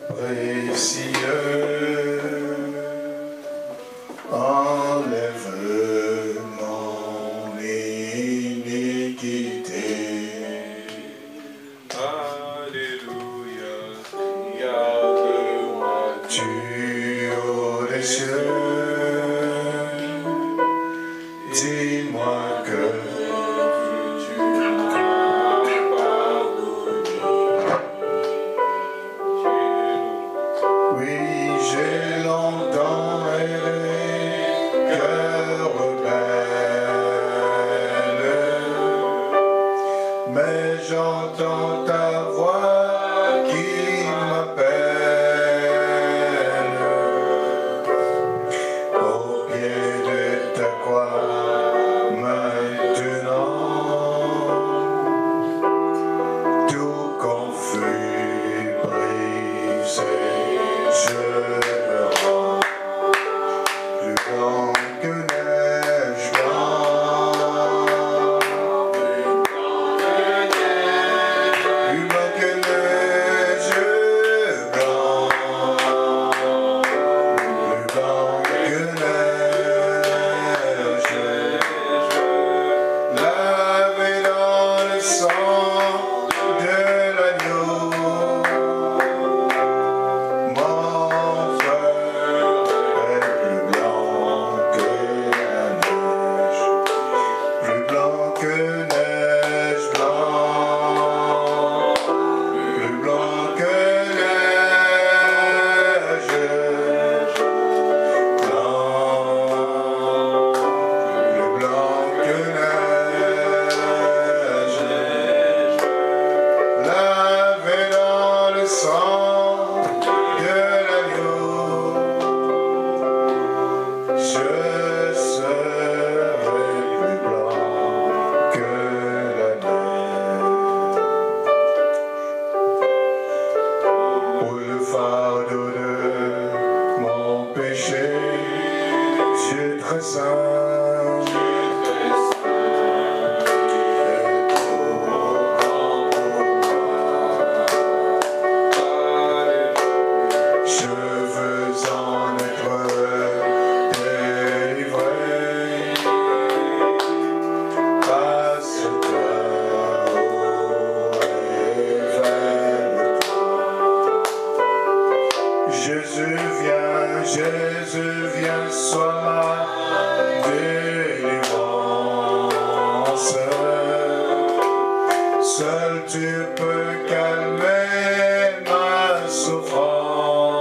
précieux, enlève mon iniquité. Alléluia, garde-moi. Tu haut des cieux, dis-moi que Tu m'as pardonné. oui, j'ai longtemps erré, cœur rebelle, mais j'entends ta voix qui m'appelle au pied de ta croix. Maintenant, tout confus, brisé, je me rends plus blanc que neige blanc, plus blanc que neige blanc, plus blanc que neige, lavé dans le sang de l'agneau. Mon frère est plus blanc que la neige, plus blanc que neige blanc, plus blanc que neige blanc, plus blanc que neige, lavé dans le sang de l'agneau, je serai plus blanc que la neige. Pour le fardeau de mon péché, je suis très saint. Je veux en être délivré, passe toi au réveil. Jésus viens, sois ma délivrance. Seul tu peux calmer ma souffrance.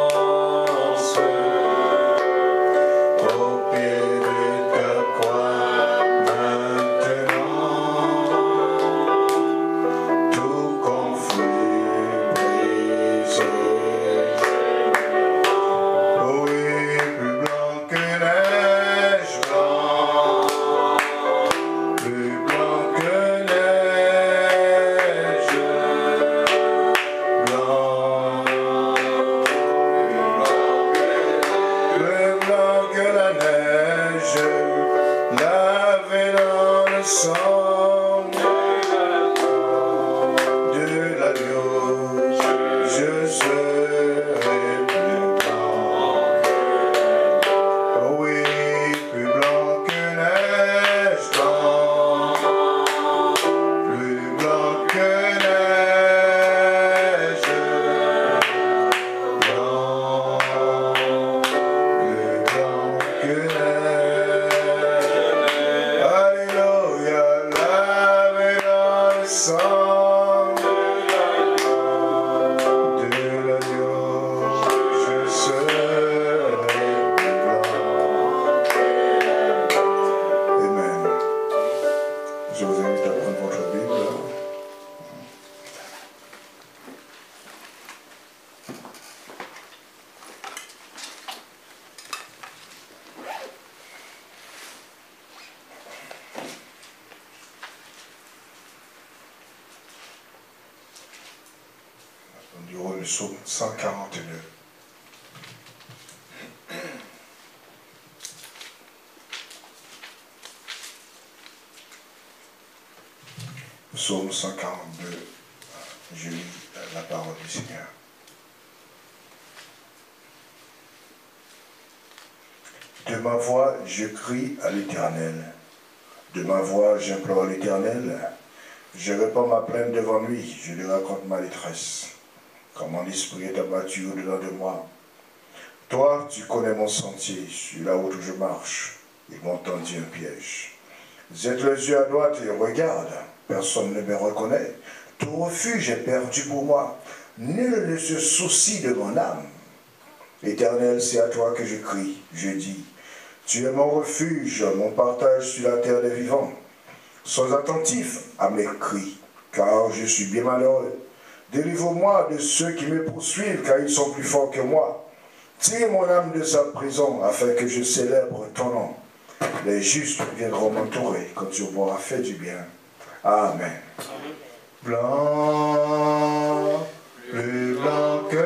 Au pied de ta croix, maintenant, tout conflit brisé. Oh oui, plus blanc que neige blanc, plus blanc que neige blanc, plus blanc que la neige, lavé dans le sang de l'agneau, je serai plus blanc. Oh oui, plus blanc que neige blanc, plus blanc que neige blanc, plus blanc que neige. Alléluia, lavé dans le sang de l'agneau, je serai plus blanc. Amen. Je vous invite à prendre votre Bible. Nous dirons le psaume 142. Psaume 142, je lis la parole du Seigneur. De ma voix, je crie à l'Éternel. De ma voix, j'implore l'Éternel. Je répands ma plainte devant lui. Je lui raconte ma détresse. Quand mon esprit est abattu au-dedans de moi. Toi, tu connais mon sentier, sur la route où je marche. Ils m'ont tendu un piège. Jette les yeux à droite et regarde. Personne ne me reconnaît. Tout refuge est perdu pour moi. Nul ne se soucie de mon âme. Éternel, c'est à toi que je crie. Je dis, tu es mon refuge, mon partage sur la terre des vivants. Sois attentif à mes cris, car je suis bien malheureux. Délivre-moi de ceux qui me poursuivent, car ils sont plus forts que moi. Tire mon âme de sa prison, afin que je célèbre ton nom. Les justes viendront m'entourer quand tu m'auras fait du bien. Amen. Blanc, plus blanc que neige,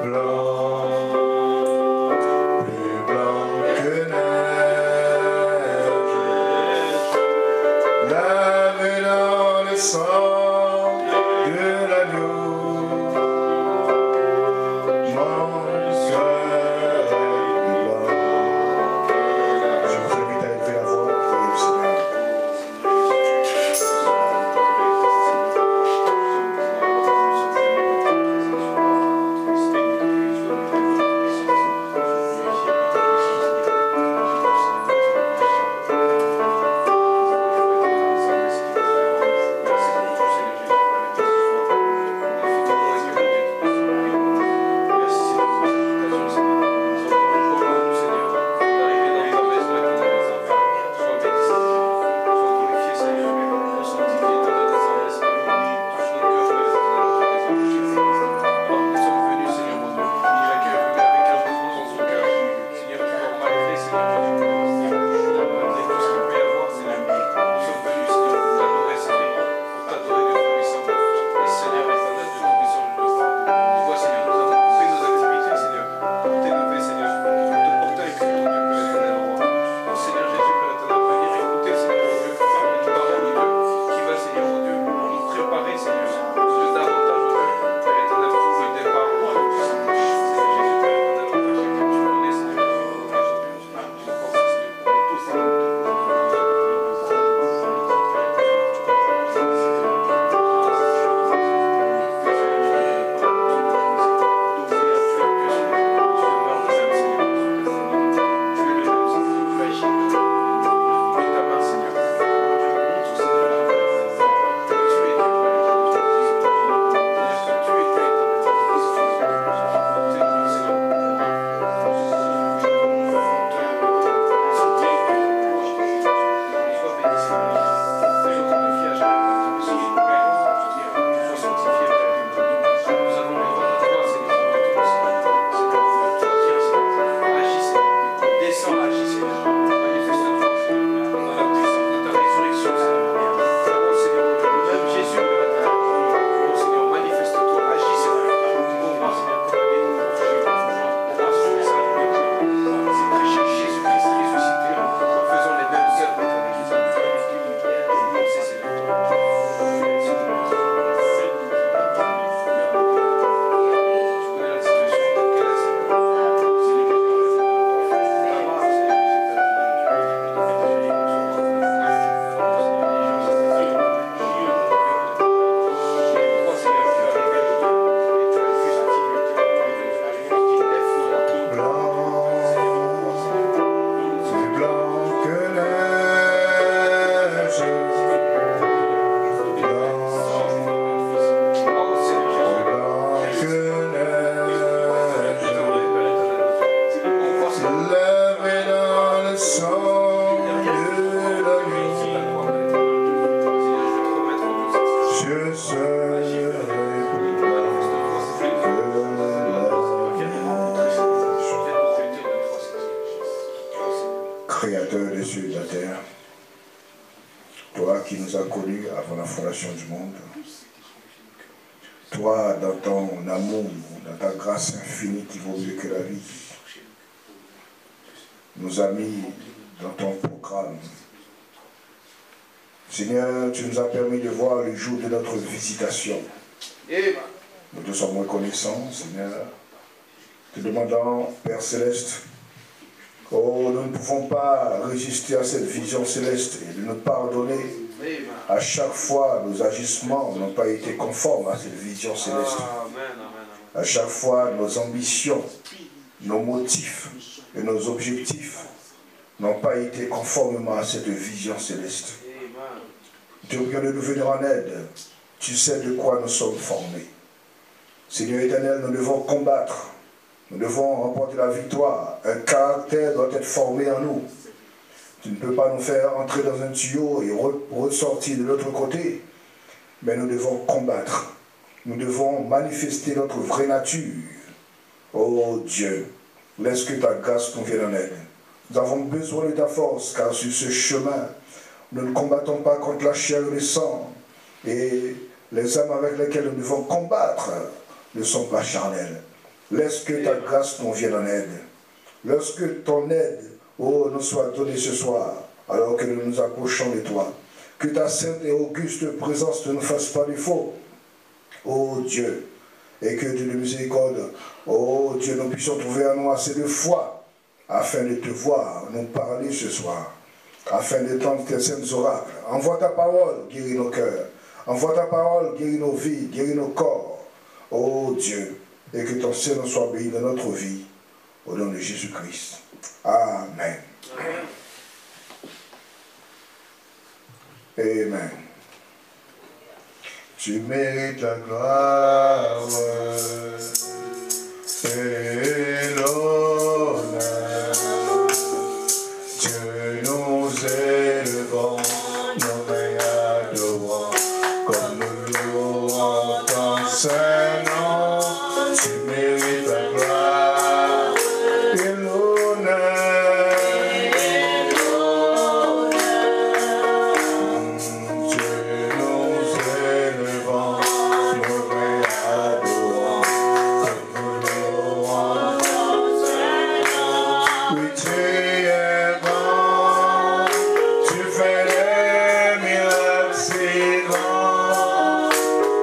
blanc, plus blanc que neige, lavé dans le sang de l'agneau, mon cœur est blanc. Je vous invite à élever la voix, priez le Seigneur. Créateur des cieux et de la terre, toi qui nous as connus avant la fondation du monde, toi dans ton amour, dans ta grâce infinie qui vaut mieux que la vie, nous as mis dans ton programme. Seigneur, tu nous as permis de voir le jour de notre visitation. Nous te sommes reconnaissants, Seigneur, te demandant, Père Céleste, oh, nous ne pouvons pas résister à cette vision céleste et de nous pardonner. À chaque fois, nos agissements n'ont pas été conformes à cette vision céleste. À chaque fois, nos ambitions, nos motifs et nos objectifs n'ont pas été conformément à cette vision céleste. Te prions de nous venir en aide. Tu sais de quoi nous sommes formés. Seigneur éternel, nous devons combattre. Nous devons remporter la victoire. Un caractère doit être formé en nous. Tu ne peux pas nous faire entrer dans un tuyau et ressortir de l'autre côté. Mais nous devons combattre. Nous devons manifester notre vraie nature. Oh Dieu, laisse que ta grâce nous vienne en aide. Nous avons besoin de ta force, car sur ce chemin, nous ne combattons pas contre la chair et le sang. Et les âmes avec lesquelles nous devons combattre ne sont pas charnelles. Laisse que ta grâce nous vienne en aide. Lorsque ton aide, oh, nous soit donnée ce soir, alors que nous nous approchons de toi. Que ta sainte et auguste présence ne nous fasse pas défaut. Oh Dieu, et que Dieu de miséricorde, oh Dieu, nous puissions trouver en nous assez de foi, afin de te voir nous parler ce soir, afin d'étendre tes saints oracles. Envoie ta parole, guéris nos cœurs. Envoie ta parole, guéris nos vies, guéris nos corps. Oh Dieu, et que ton Seigneur soit béni dans notre vie, au nom de Jésus-Christ. Amen. Amen. Tu mérites la gloire et l'honneur. Dieu, nous élevons nos mains adorants, comme nous louons ton Saint-Nom. Tu mérites la gloire et l'honneur. Dieu, nous élevons nos mains adorants, comme nous louons ton Saint-Nom. Oui, tu es grand, tu fais des miracles si grands.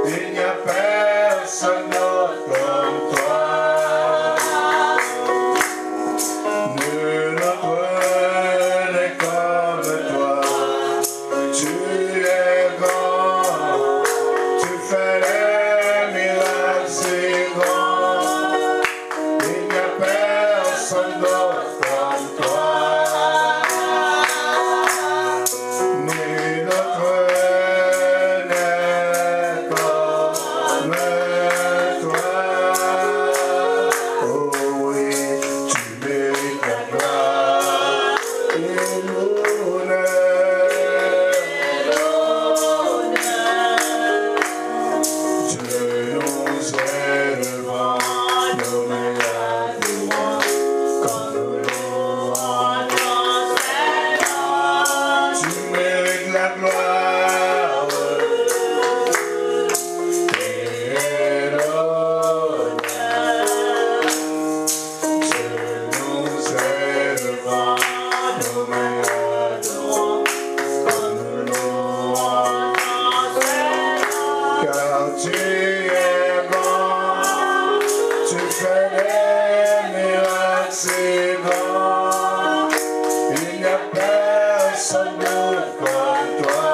Il n'y a personne d'autre comme toi. Nul autre n'est comme toi. Tu es grand, tu fais des miracles si grands. Il n'y a personne d'autre comme toi. Nul autre n'est comme toi. Oh oui, tu mérites la gloire et l'honneur. Dieu, nous élevons nos mains adorants, comme nous louons ton Seigneur. Tu mérites la gloire et l'honneur. Dieu, nous élevons nos mains adorants, comme nous louons ton Seigneur. Car tu es bon, tu fais des miracles si grands. Il n'y a personne d'autre comme toi.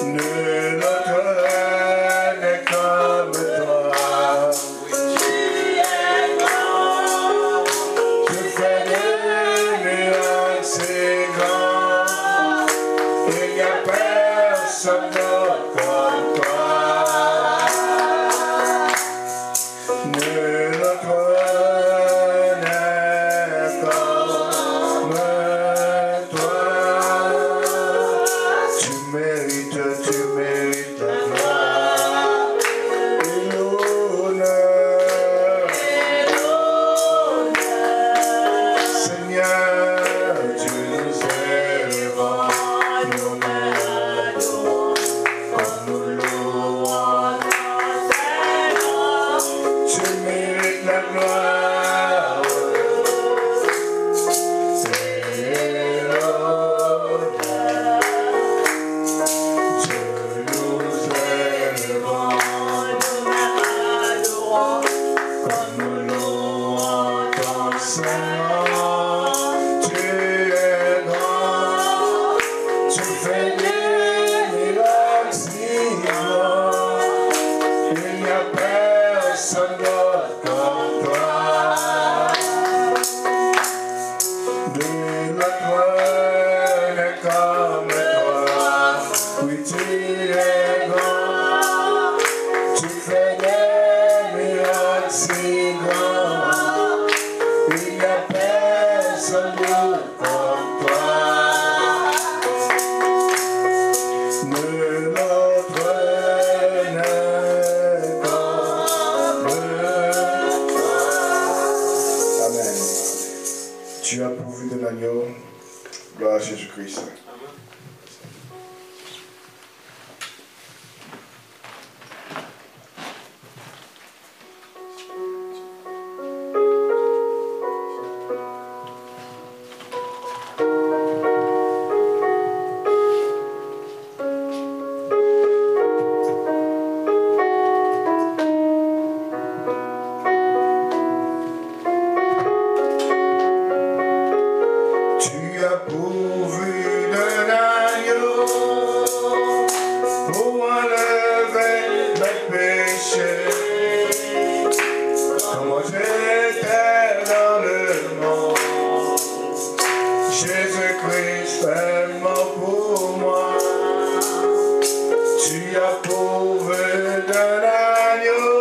Nul autre n'est comme toi. Tu es grand, tu fais des miracles si grands. Il n'y a personne d'autre comme toi. Nul autre n'est comme toi. Tu mérites la gloire et l'honneur. Seigneur, Dieu, nous élevons nos mains adorants, comme nous louons ton Seigneur. Tu mérites la gloire et l'honneur. Dieu, nous élevons nos mains adorants, es grand, tu fais des miracles si grands, il n'y a personne comme toi. Nul autre n'est comme toi. Amen. Tu as pourvu de l'agneau. Gloire à Jésus-Christ. Tu as pourvu de l'agneau pour enlever mes péchés. Comment j'étais dans le monde, Jésus-Christ est mort pour moi. Tu as pourvu de l'agneau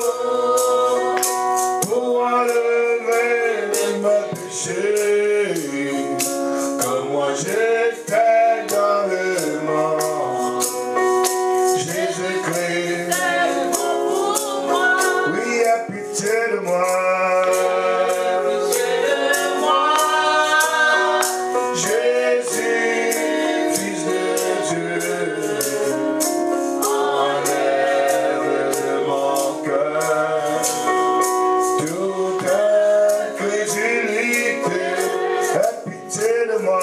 pour enlever mes péchés. Moi j'étais dans le monde, Jésus-Christ est mort pour moi. Oui, aie pitié de moi. Jésus, Fils de Dieu, enlève de mon cœur toute incrédulité. Aie pitié de moi.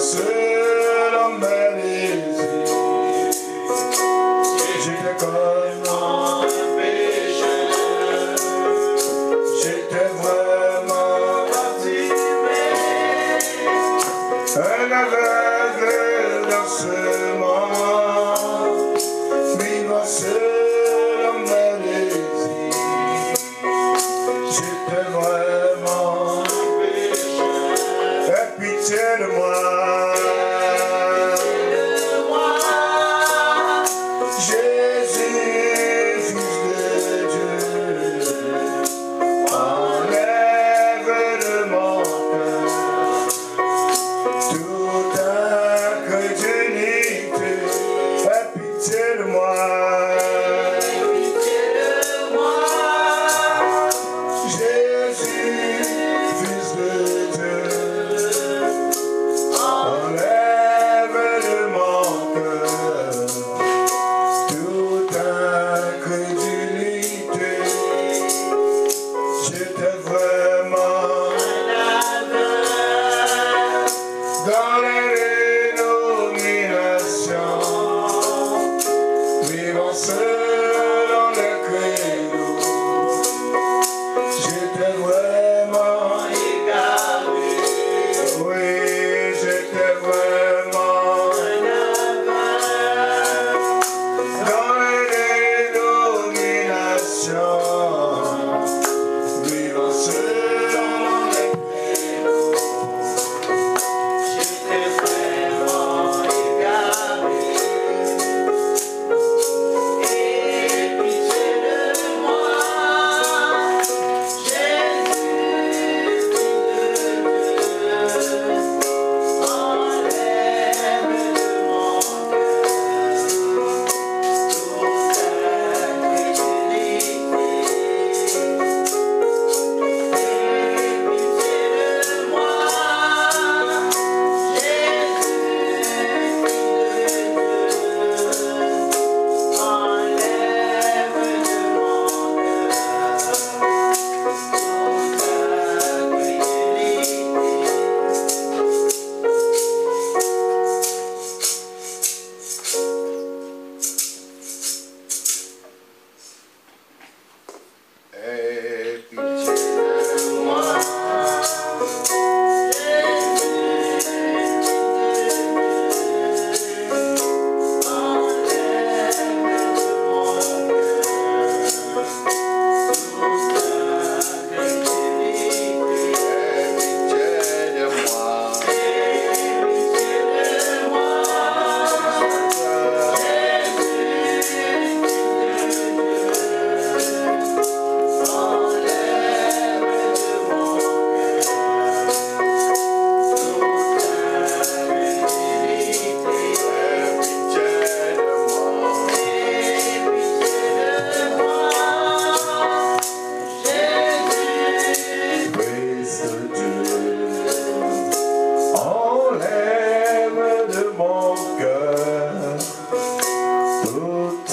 Seul en Malaisie, j'étais comme un pécheur, j'étais vraiment un aveugle dans ce monde, vivant seul en Malaisie, j'étais vraiment un pécheur. Aie pitié de moi.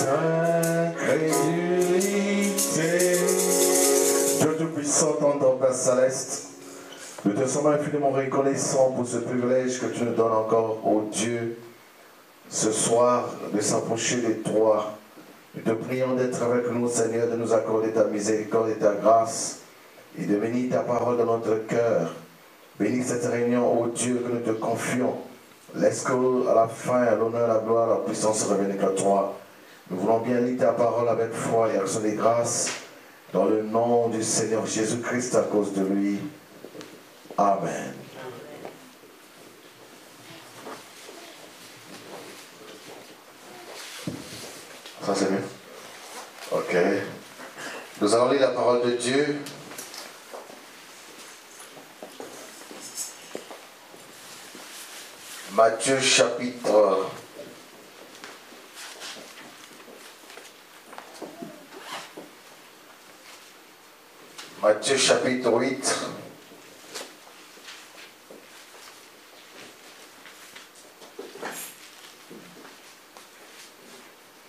incrédulité. Dieu Tout-Puissant, ton Père Céleste, nous te sommes infiniment reconnaissants pour ce privilège que tu nous donnes encore, ô Dieu, ce soir, de s'approcher de toi. Nous te prions d'être avec nous, Seigneur, de nous accorder ta miséricorde et ta grâce, et de bénir ta parole dans notre cœur. Bénis cette réunion, ô Dieu, que nous te confions. Laisse qu'à la fin, l'honneur, la gloire, la puissance reviennent qu'à toi. Nous voulons bien lire ta parole avec foi et action de grâce, dans le nom du Seigneur Jésus-Christ, à cause de lui. Amen. Ça c'est mieux? Ok. Nous allons lire la parole de Dieu. Matthieu chapitre 8.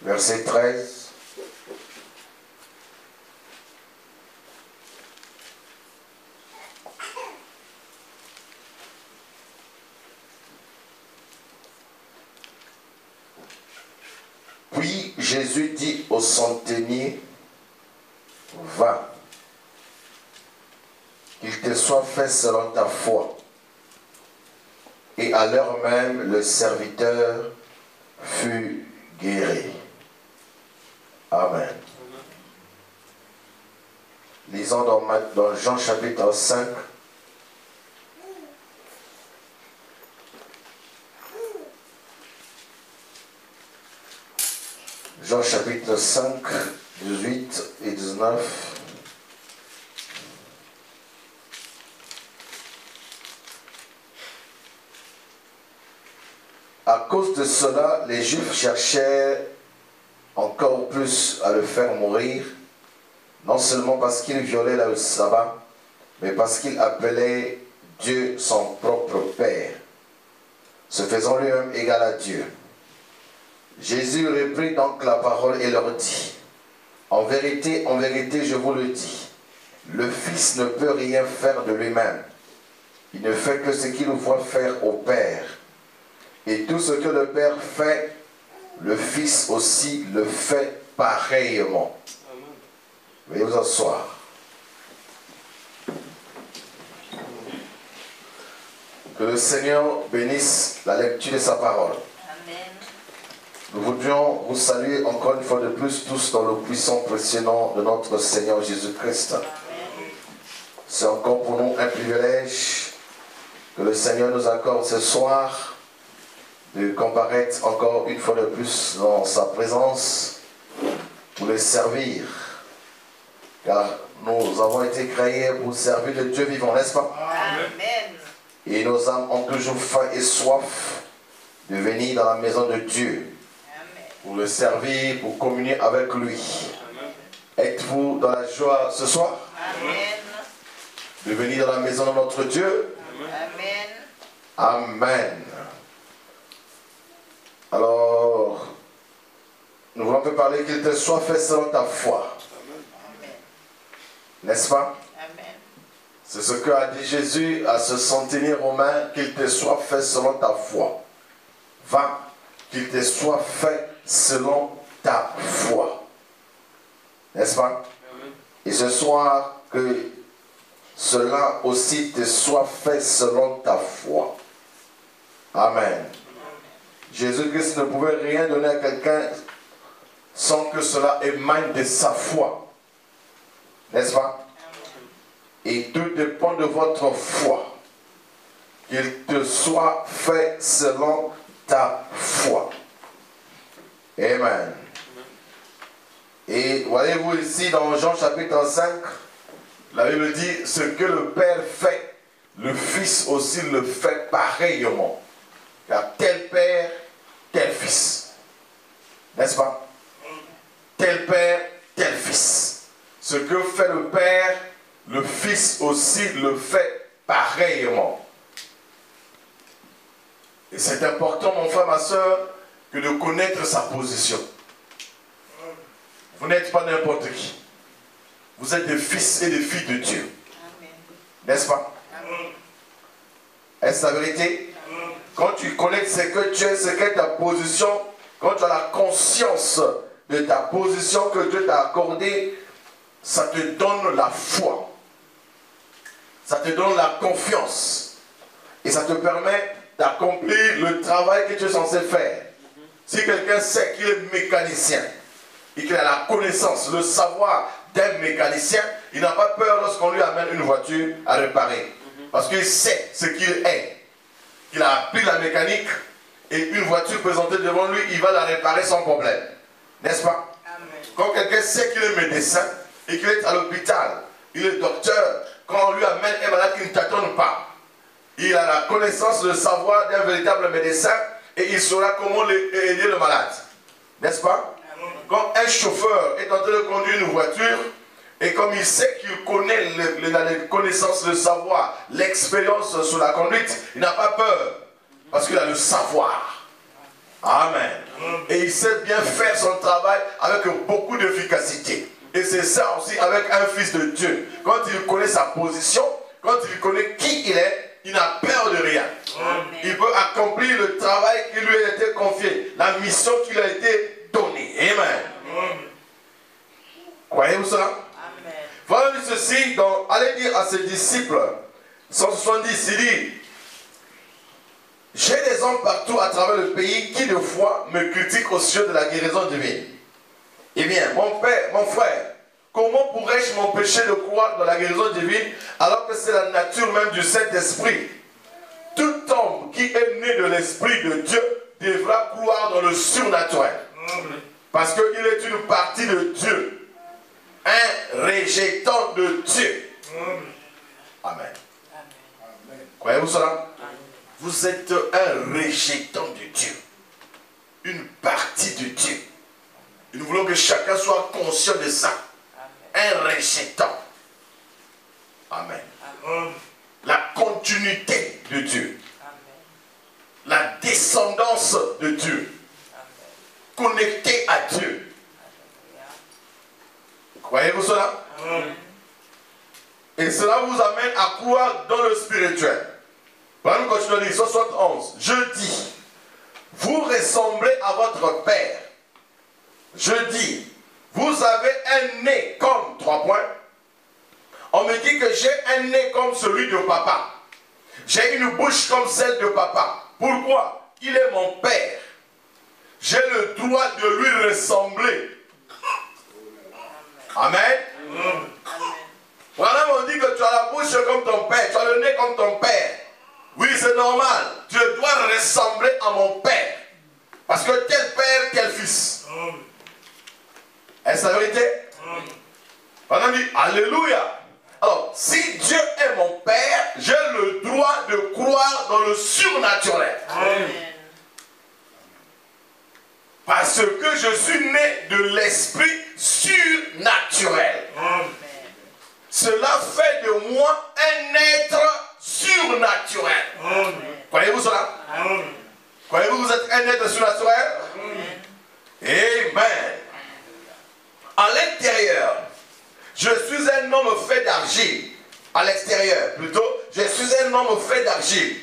Verset 13. Puis Jésus dit au centenier, va, qu'il te soit fait selon ta foi. Et à l'heure même, le serviteur fut guéri. Amen. Lisons dans Jean chapitre 5. Jean chapitre 5, 18 et 19. À cause de cela, les Juifs cherchaient encore plus à le faire mourir, non seulement parce qu'il violait le sabbat, mais parce qu'il appelait Dieu son propre Père, se faisant lui-même égal à Dieu. Jésus reprit donc la parole et leur dit, en vérité, je vous le dis, le Fils ne peut rien faire de lui-même. Il ne fait que ce qu'il voit faire au Père. Et tout ce que le Père fait, le Fils aussi le fait pareillement. Amen. Veuillez vous asseoir. Que le Seigneur bénisse la lecture de sa parole. Nous voudrions vous saluer encore une fois de plus tous dans le puissant précieux nom de notre Seigneur Jésus-Christ. C'est encore pour nous un privilège que le Seigneur nous accorde ce soir de comparaître encore une fois de plus dans sa présence pour le servir. Car nous avons été créés pour servir le Dieu vivant, n'est-ce pas? Amen. Et nos âmes ont toujours faim et soif de venir dans la maison de Dieu. Pour le servir, pour communier avec lui. Êtes-vous dans la joie ce soir? Amen. De venir dans la maison de notre Dieu? Amen. Amen. Alors, nous voulons te parler qu'il te soit fait selon ta foi. N'est-ce pas? Amen. C'est ce que a dit Jésus à ce centenier romain, qu'il te soit fait selon ta foi. Va, qu'il te soit fait selon ta foi. N'est-ce pas? Amen. Et ce soir, que cela aussi te soit fait selon ta foi. Amen. Jésus-Christ ne pouvait rien donner à quelqu'un sans que cela émane de sa foi. N'est-ce pas? Et tout dépend de votre foi. Qu'il te soit fait selon ta foi. Amen. Et voyez-vous ici dans Jean chapitre 5, la Bible dit, ce que le Père fait, le Fils aussi le fait pareillement. Car tel Père, tel Fils. N'est-ce pas? Tel Père, tel Fils. Ce que fait le Père, le Fils aussi le fait pareillement. Et c'est important, mon frère, ma soeur, que de connaître sa position. Vous n'êtes pas n'importe qui. Vous êtes des fils et des filles de Dieu. N'est-ce pas? Est-ce la vérité? Quand tu connais ce que tu es, ce qu'est ta position, quand tu as la conscience de ta position que Dieu t'a accordée, ça te donne la foi. Ça te donne la confiance. Et ça te permet d'accomplir le travail que tu es censé faire. Si quelqu'un sait qu'il est mécanicien et qu'il a la connaissance, le savoir d'un mécanicien, il n'a pas peur lorsqu'on lui amène une voiture à réparer. Parce qu'il sait ce qu'il est. Il a appris la mécanique et une voiture présentée devant lui, il va la réparer sans problème. N'est-ce pas? Amen. Quand quelqu'un sait qu'il est médecin et qu'il est à l'hôpital, il est docteur, quand on lui amène un malade qui ne tâtonne pas, il a la connaissance, le savoir d'un véritable médecin et il saura comment aider le malade. N'est-ce pas? Amen. Quand un chauffeur est en train de conduire une voiture, et comme il sait qu'il connaît la connaissance, le savoir, l'expérience sur la conduite, il n'a pas peur. Parce qu'il a le savoir. Amen. Et il sait bien faire son travail avec beaucoup d'efficacité. Et c'est ça aussi avec un fils de Dieu. Quand il connaît sa position, quand il connaît qui il est, il n'a peur de rien. Amen. Il peut accomplir le travail qui lui a été confié, la mission qui lui a été donnée. Amen. Croyez-vous cela? Voilà ceci, donc, allez dire à ses disciples, 170, il dit, j'ai des hommes partout à travers le pays qui de fois me critiquent au sujet de la guérison divine. Eh bien, mon père, mon frère, comment pourrais-je m'empêcher de croire dans la guérison divine alors que c'est la nature même du Saint-Esprit? Tout homme qui est né de l'Esprit de Dieu devra croire dans le surnaturel. Parce qu'il est une partie de Dieu. Un rejetant de Dieu. Amen. Croyez-vous cela? Amen. Vous êtes un rejetant de Dieu. Une partie de Dieu. Et nous voulons que chacun soit conscient de ça. Amen. Un rejetant. Amen. Amen. La continuité de Dieu. Amen. La descendance de Dieu. Amen. Connecté à Dieu. Croyez-vous cela? Amen. Et cela vous amène à croire dans le spirituel. Par exemple, quand tu dis 71, je dis, vous ressemblez à votre père. Je dis, vous avez un nez comme 3 points. On me dit que j'ai un nez comme celui de papa. J'ai une bouche comme celle de papa. Pourquoi? Il est mon père. J'ai le droit de lui ressembler. Amen. Voilà, on dit que tu as la bouche comme ton père, tu as le nez comme ton père. Oui, c'est normal. Tu dois ressembler à mon père. Parce que tel père, tel fils. Est-ce la vérité? On dit Alléluia. Alors, si Dieu est mon père, j'ai le droit de croire dans le surnaturel. Amen. Parce que je suis né de l'esprit surnaturel. Amen. Cela fait de moi un être surnaturel. Croyez-vous cela? Amen. Croyez-vous que vous êtes un être surnaturel? Amen. Amen. À l'intérieur, je suis un homme fait d'argile. À l'extérieur, plutôt, je suis un homme fait d'argile.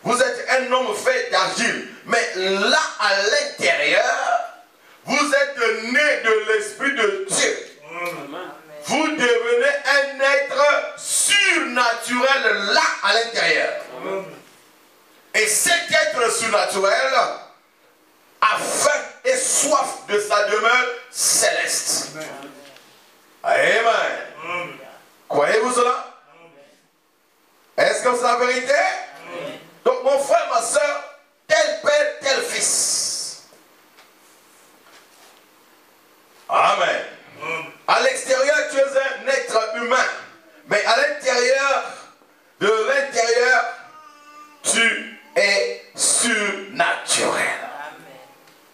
Vous êtes un homme fait d'argile. Mais là, à l'intérieur, vous êtes né de l'Esprit de Dieu. Amen. Vous devenez un être surnaturel là, à l'intérieur. Et cet être surnaturel a faim et soif de sa demeure céleste. Amen. Amen. Croyez-vous cela? Est-ce que c'est la vérité? Amen. Donc mon frère, ma soeur, tel père, tel fils. Amen. À l'extérieur, tu es un être humain. Mais à l'intérieur, de l'intérieur, tu es surnaturel.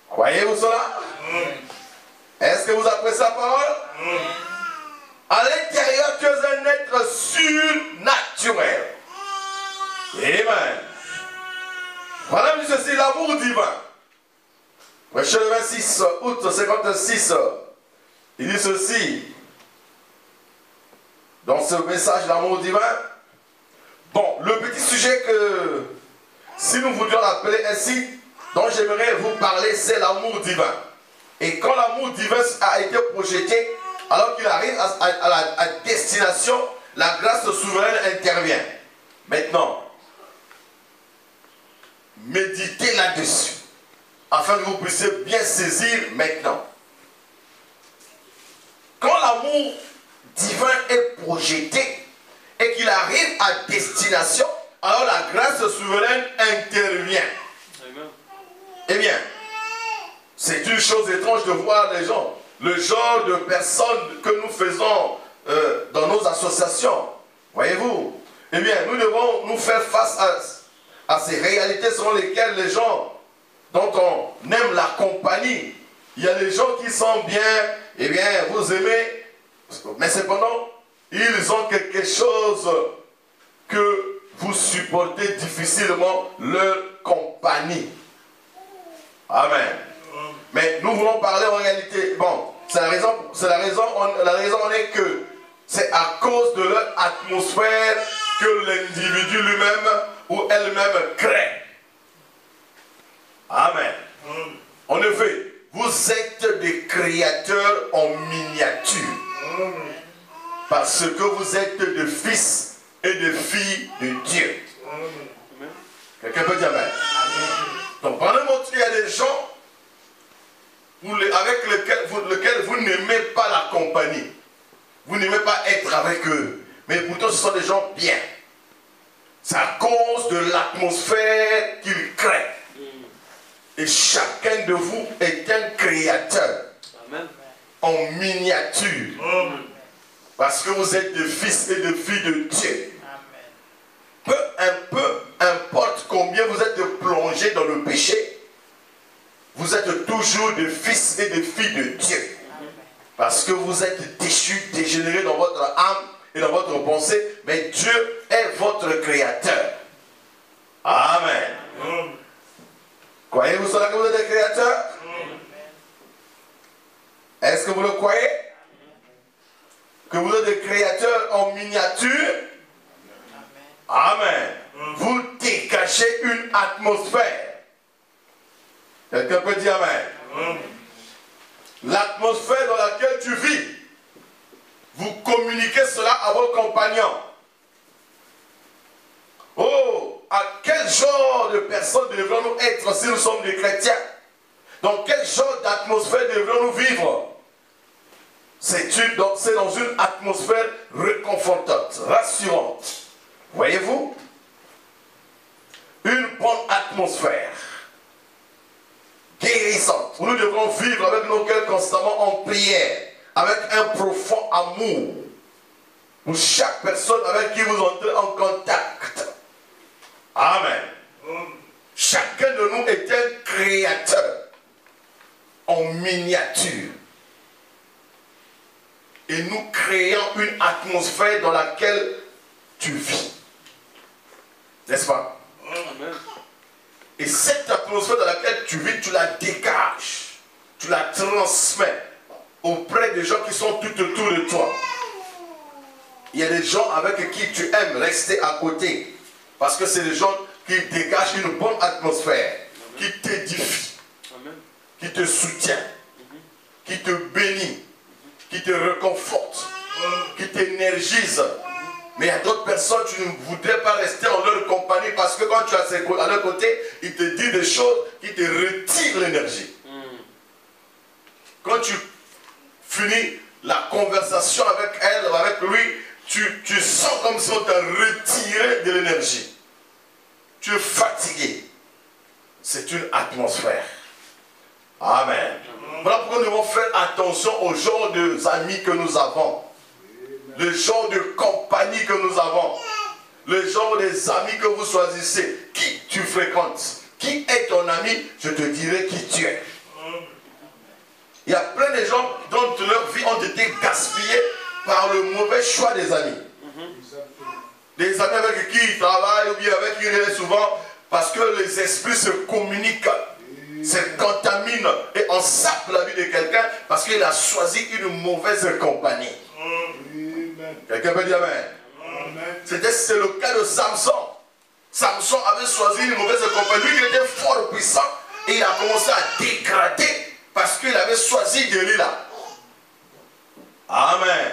Croyez-vous cela? Est-ce que vous appréciez la parole? À l'intérieur, tu es un être surnaturel. Amen. Voilà, ceci, l'amour divin. Le 26 août 56. Il dit ceci, dans ce message d'amour divin. Bon, le petit sujet que, si nous voulions l'appeler ainsi, dont j'aimerais vous parler, c'est l'amour divin. Et quand l'amour divin a été projeté, alors qu'il arrive à destination, la grâce souveraine intervient. Maintenant, méditez là-dessus, afin que vous puissiez bien saisir maintenant. Quand l'amour divin est projeté et qu'il arrive à destination, alors la grâce souveraine intervient. Amen. Eh bien, c'est une chose étrange de voir les gens, le genre de personnes que nous faisons dans nos associations. Voyez-vous? Eh bien, nous devons nous faire face à ces réalités selon lesquelles les gens dont on aime la compagnie, il y a des gens qui sont bien, eh bien, vous aimez, mais cependant, ils ont quelque chose que vous supportez difficilement, leur compagnie. Amen. Mais nous voulons parler en réalité, bon, la raison en est que c'est à cause de leur atmosphère que l'individu lui-même ou elle-même crée. Amen. En effet, vous êtes des créateurs en miniature. Parce que vous êtes des fils et des filles de Dieu. Quelqu'un peut dire amen. Donc, pendant le moment, il y a des gens avec lesquels vous n'aimez pas la compagnie. Vous n'aimez pas être avec eux. Mais pourtant, ce sont des gens bien. C'est à cause de l'atmosphère qu'ils créent. Et chacun de vous est un créateur. Amen. En miniature. Amen. Parce que vous êtes des fils et des filles de Dieu. Amen. Peu importe combien vous êtes plongés dans le péché, vous êtes toujours des fils et des filles de Dieu. Amen. Parce que vous êtes déchus, dégénérés dans votre âme et dans votre pensée, mais Dieu est votre créateur. Amen. Amen. Croyez-vous cela que vous êtes des créateurs? Est-ce que vous le croyez? Que vous êtes des créateurs en miniature? Amen. Vous dégagez une atmosphère. Quelqu'un peut dire amen. L'atmosphère dans laquelle tu vis, vous communiquez cela à vos compagnons. Oh, à quel genre de personnes devrions-nous être si nous sommes des chrétiens? Dans quel genre d'atmosphère devrions-nous vivre? C'est dans une atmosphère réconfortante, rassurante. Voyez-vous? Une bonne atmosphère, guérissante, où nous devrons vivre avec nos cœurs constamment en prière, avec un profond amour pour chaque personne avec qui vous entrez en contact. Amen. Chacun de nous est un créateur en miniature. Et nous créons une atmosphère dans laquelle tu vis. N'est-ce pas? Amen. Et cette atmosphère dans laquelle tu vis, tu la dégages. Tu la transmets auprès des gens qui sont tout autour de toi. Il y a des gens avec qui tu aimes rester à côté. Parce que c'est des gens qui dégagent une bonne atmosphère, qui t'édifient, qui te soutiennent, qui te bénissent, qui te réconfortent, qui t'énergisent. Mais il y a d'autres personnes, tu ne voudrais pas rester en leur compagnie parce que quand tu es à leur côté, ils te disent des choses qui te retirent l'énergie. Quand tu finis la conversation avec elle ou avec lui, tu sens comme si on t'a retiré de l'énergie. Tu es fatigué. C'est une atmosphère. Amen. Voilà pourquoi nous devons faire attention au genre d'amis que nous avons. Le genre de compagnie que nous avons. Le genre des amis que vous choisissez. Qui tu fréquentes. Qui est ton ami? Je te dirai qui tu es. Il y a plein de gens dont leur vie ont été gaspillées par le mauvais choix des amis. Des amis avec qui ils travaillent ou bien avec qui ils restent souvent parce que les esprits se communiquent. se contamine et on sape la vie de quelqu'un parce qu'il a choisi une mauvaise compagnie. Quelqu'un peut dire amen. C'est le cas de Samson. Samson avait choisi une mauvaise compagnie. Lui, il était fort puissant et il a commencé à dégrader parce qu'il avait choisi Delilah. Amen.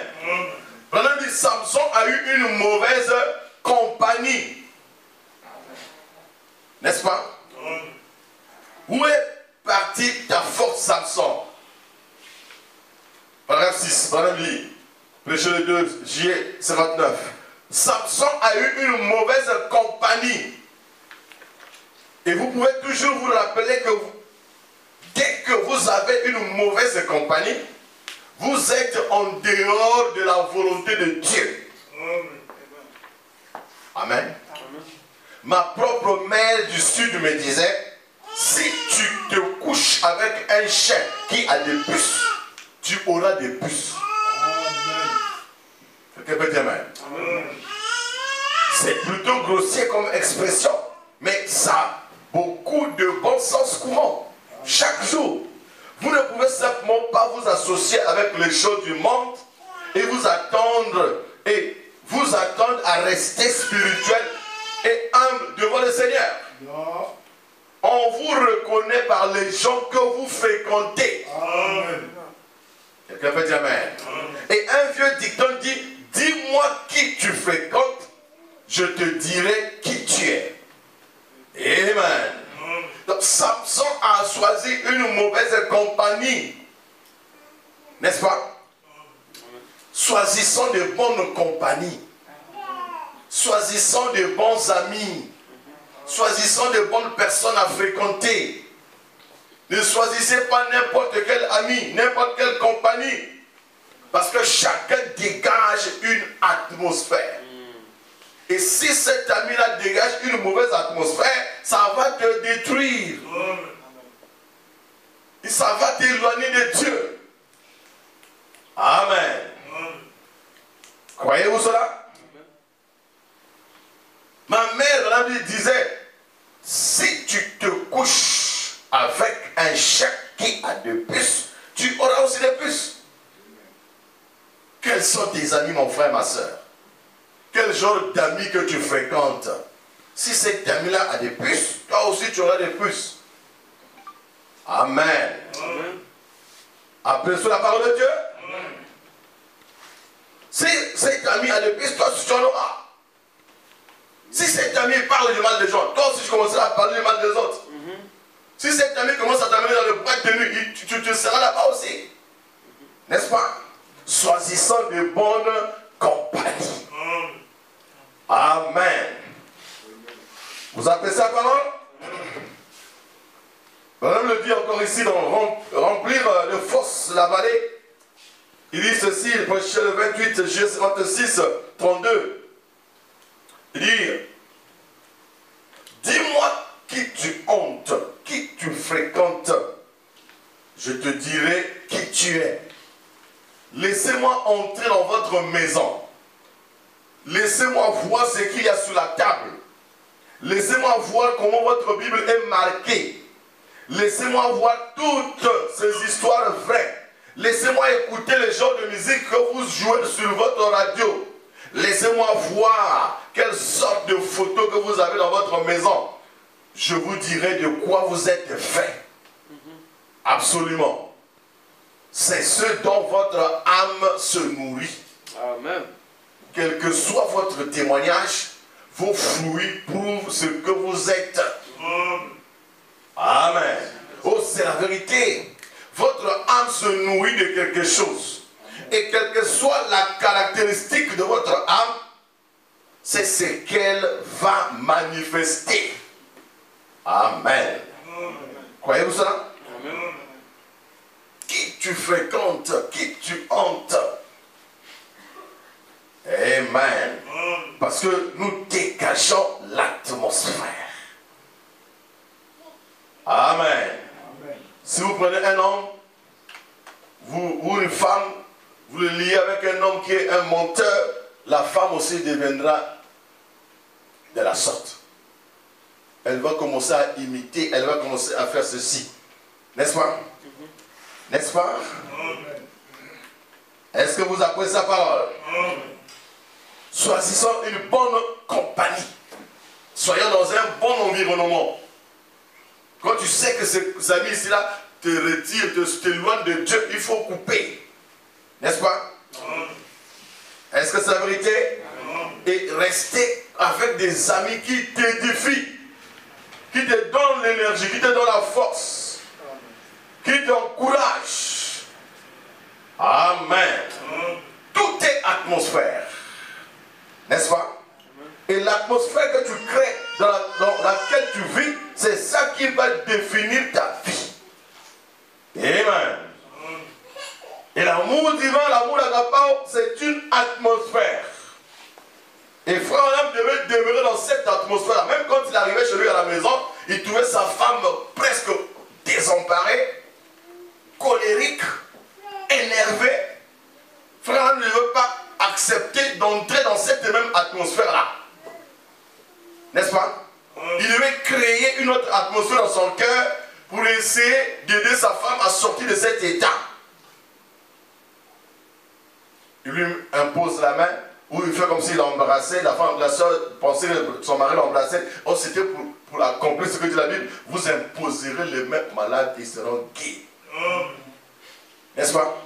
Maintenant, dit Samson a eu une mauvaise compagnie. N'est-ce pas? Où est partie ta force, Samson? Paragraphe 6, paragraphe 10. Prêcher le 2 juillet 59. Samson a eu une mauvaise compagnie. Et vous pouvez toujours vous rappeler que dès que vous avez une mauvaise compagnie, vous êtes en dehors de la volonté de Dieu. Amen. Ma propre mère du sud me disait, si tu te couches avec un chien qui a des puces, tu auras des puces. Quelqu'un peut dire amen. C'est plutôt grossier comme expression, mais ça a beaucoup de bon sens courant. Chaque jour, vous ne pouvez simplement pas vous associer avec les choses du monde et vous attendre à rester spirituel et humble devant le Seigneur. Non. On vous reconnaît par les gens que vous fréquentez. Amen. Quelqu'un peut dire amen. Et un vieux dicton dit, dis-moi qui tu fréquentes, je te dirai qui tu es. Amen. Donc Samson a choisi une mauvaise compagnie. N'est-ce pas? Choisissons de bonnes compagnies. Choisissons de bons amis. Choisissons de bonnes personnes à fréquenter. Ne choisissez pas n'importe quel ami, n'importe quelle compagnie. Parce que chacun dégage une atmosphère. Et si cet ami-là dégage une mauvaise atmosphère, ça va te détruire. Et ça va t'éloigner de Dieu. Amen. Croyez-vous cela? Ma mère, la Bible disait, si tu te couches avec un chien qui a des puces, tu auras aussi des puces. Quels sont tes amis, mon frère, ma soeur? Quel genre d'amis que tu fréquentes? Si cet ami-là a des puces, toi aussi tu auras des puces. Amen. Appelez sur la parole de Dieu. Amen. Si cet ami a des puces, toi aussi tu en auras. Si cet ami parle du mal des gens, toi aussi tu commenceras à parler du mal des autres. Si cet ami commence à t'amener dans le boîte de nuit, tu seras là-bas aussi. N'est-ce pas? Choisissons de bonnes compagnies. Amen. Vous appelez ça comment? Madame le dit encore ici dans remplir de force la vallée. Il dit ceci, il prêche le 28 juillet 56, 32. Il dit, dis-moi qui tu hontes, qui tu fréquentes, je te dirai qui tu es. Laissez-moi entrer dans votre maison. Laissez-moi voir ce qu'il y a sur la table. Laissez-moi voir comment votre Bible est marquée. Laissez-moi voir toutes ces histoires vraies. Laissez-moi écouter les genres de musique que vous jouez sur votre radio. Laissez-moi voir quelle sorte de photos que vous avez dans votre maison. Je vous dirai de quoi vous êtes fait. Absolument. C'est ce dont votre âme se nourrit. Amen. Quel que soit votre témoignage, vos fruits prouvent ce que vous êtes. Amen. Oh, c'est la vérité. Votre âme se nourrit de quelque chose. Et quelle que soit la caractéristique de votre âme, c'est ce qu'elle va manifester. Amen. Croyez-vous cela? Amen. Qui tu fréquentes, qui tu hantes. Amen. Parce que nous dégageons l'atmosphère. Amen. Si vous prenez un homme, ou une femme, vous le liez avec un homme qui est un menteur, la femme aussi deviendra de la sorte. Elle va commencer à imiter, elle va commencer à faire ceci. N'est-ce pas? N'est-ce pas? Est-ce que vous apprenez sa parole? Choisissons une bonne compagnie. Soyons dans un bon environnement. Quand tu sais que ces amis ici-là te retirent, t'éloignent de Dieu, il faut couper. N'est-ce pas? Est-ce que c'est la vérité? Et rester avec des amis qui t'édifient, qui te donnent l'énergie, qui te donnent la force, qui t'encouragent. Amen. Tout est atmosphère. N'est-ce pas? Et l'atmosphère que tu crées, dans laquelle tu vis, c'est ça qui va définir ta vie. Amen. Et l'amour divin, l'amour d'Agapao, c'est une atmosphère. Et frère Abraham devait demeurer dans cette atmosphère. Même quand il arrivait chez lui à la maison, il trouvait sa femme presque désemparée, colérique, énervée. Frère Abraham ne veut pas accepter d'entrer dans cette même atmosphère-là. N'est-ce pas? Il devait créer une autre atmosphère dans son cœur pour essayer d'aider sa femme à sortir de cet état. Il lui impose la main, ou il fait comme s'il l'embrassait. La soeur pensait que son mari l'embrassait. Oh, c'était pour accomplir ce que dit la Bible. Vous imposerez les mains malades et ils seront guéris. N'est-ce pas?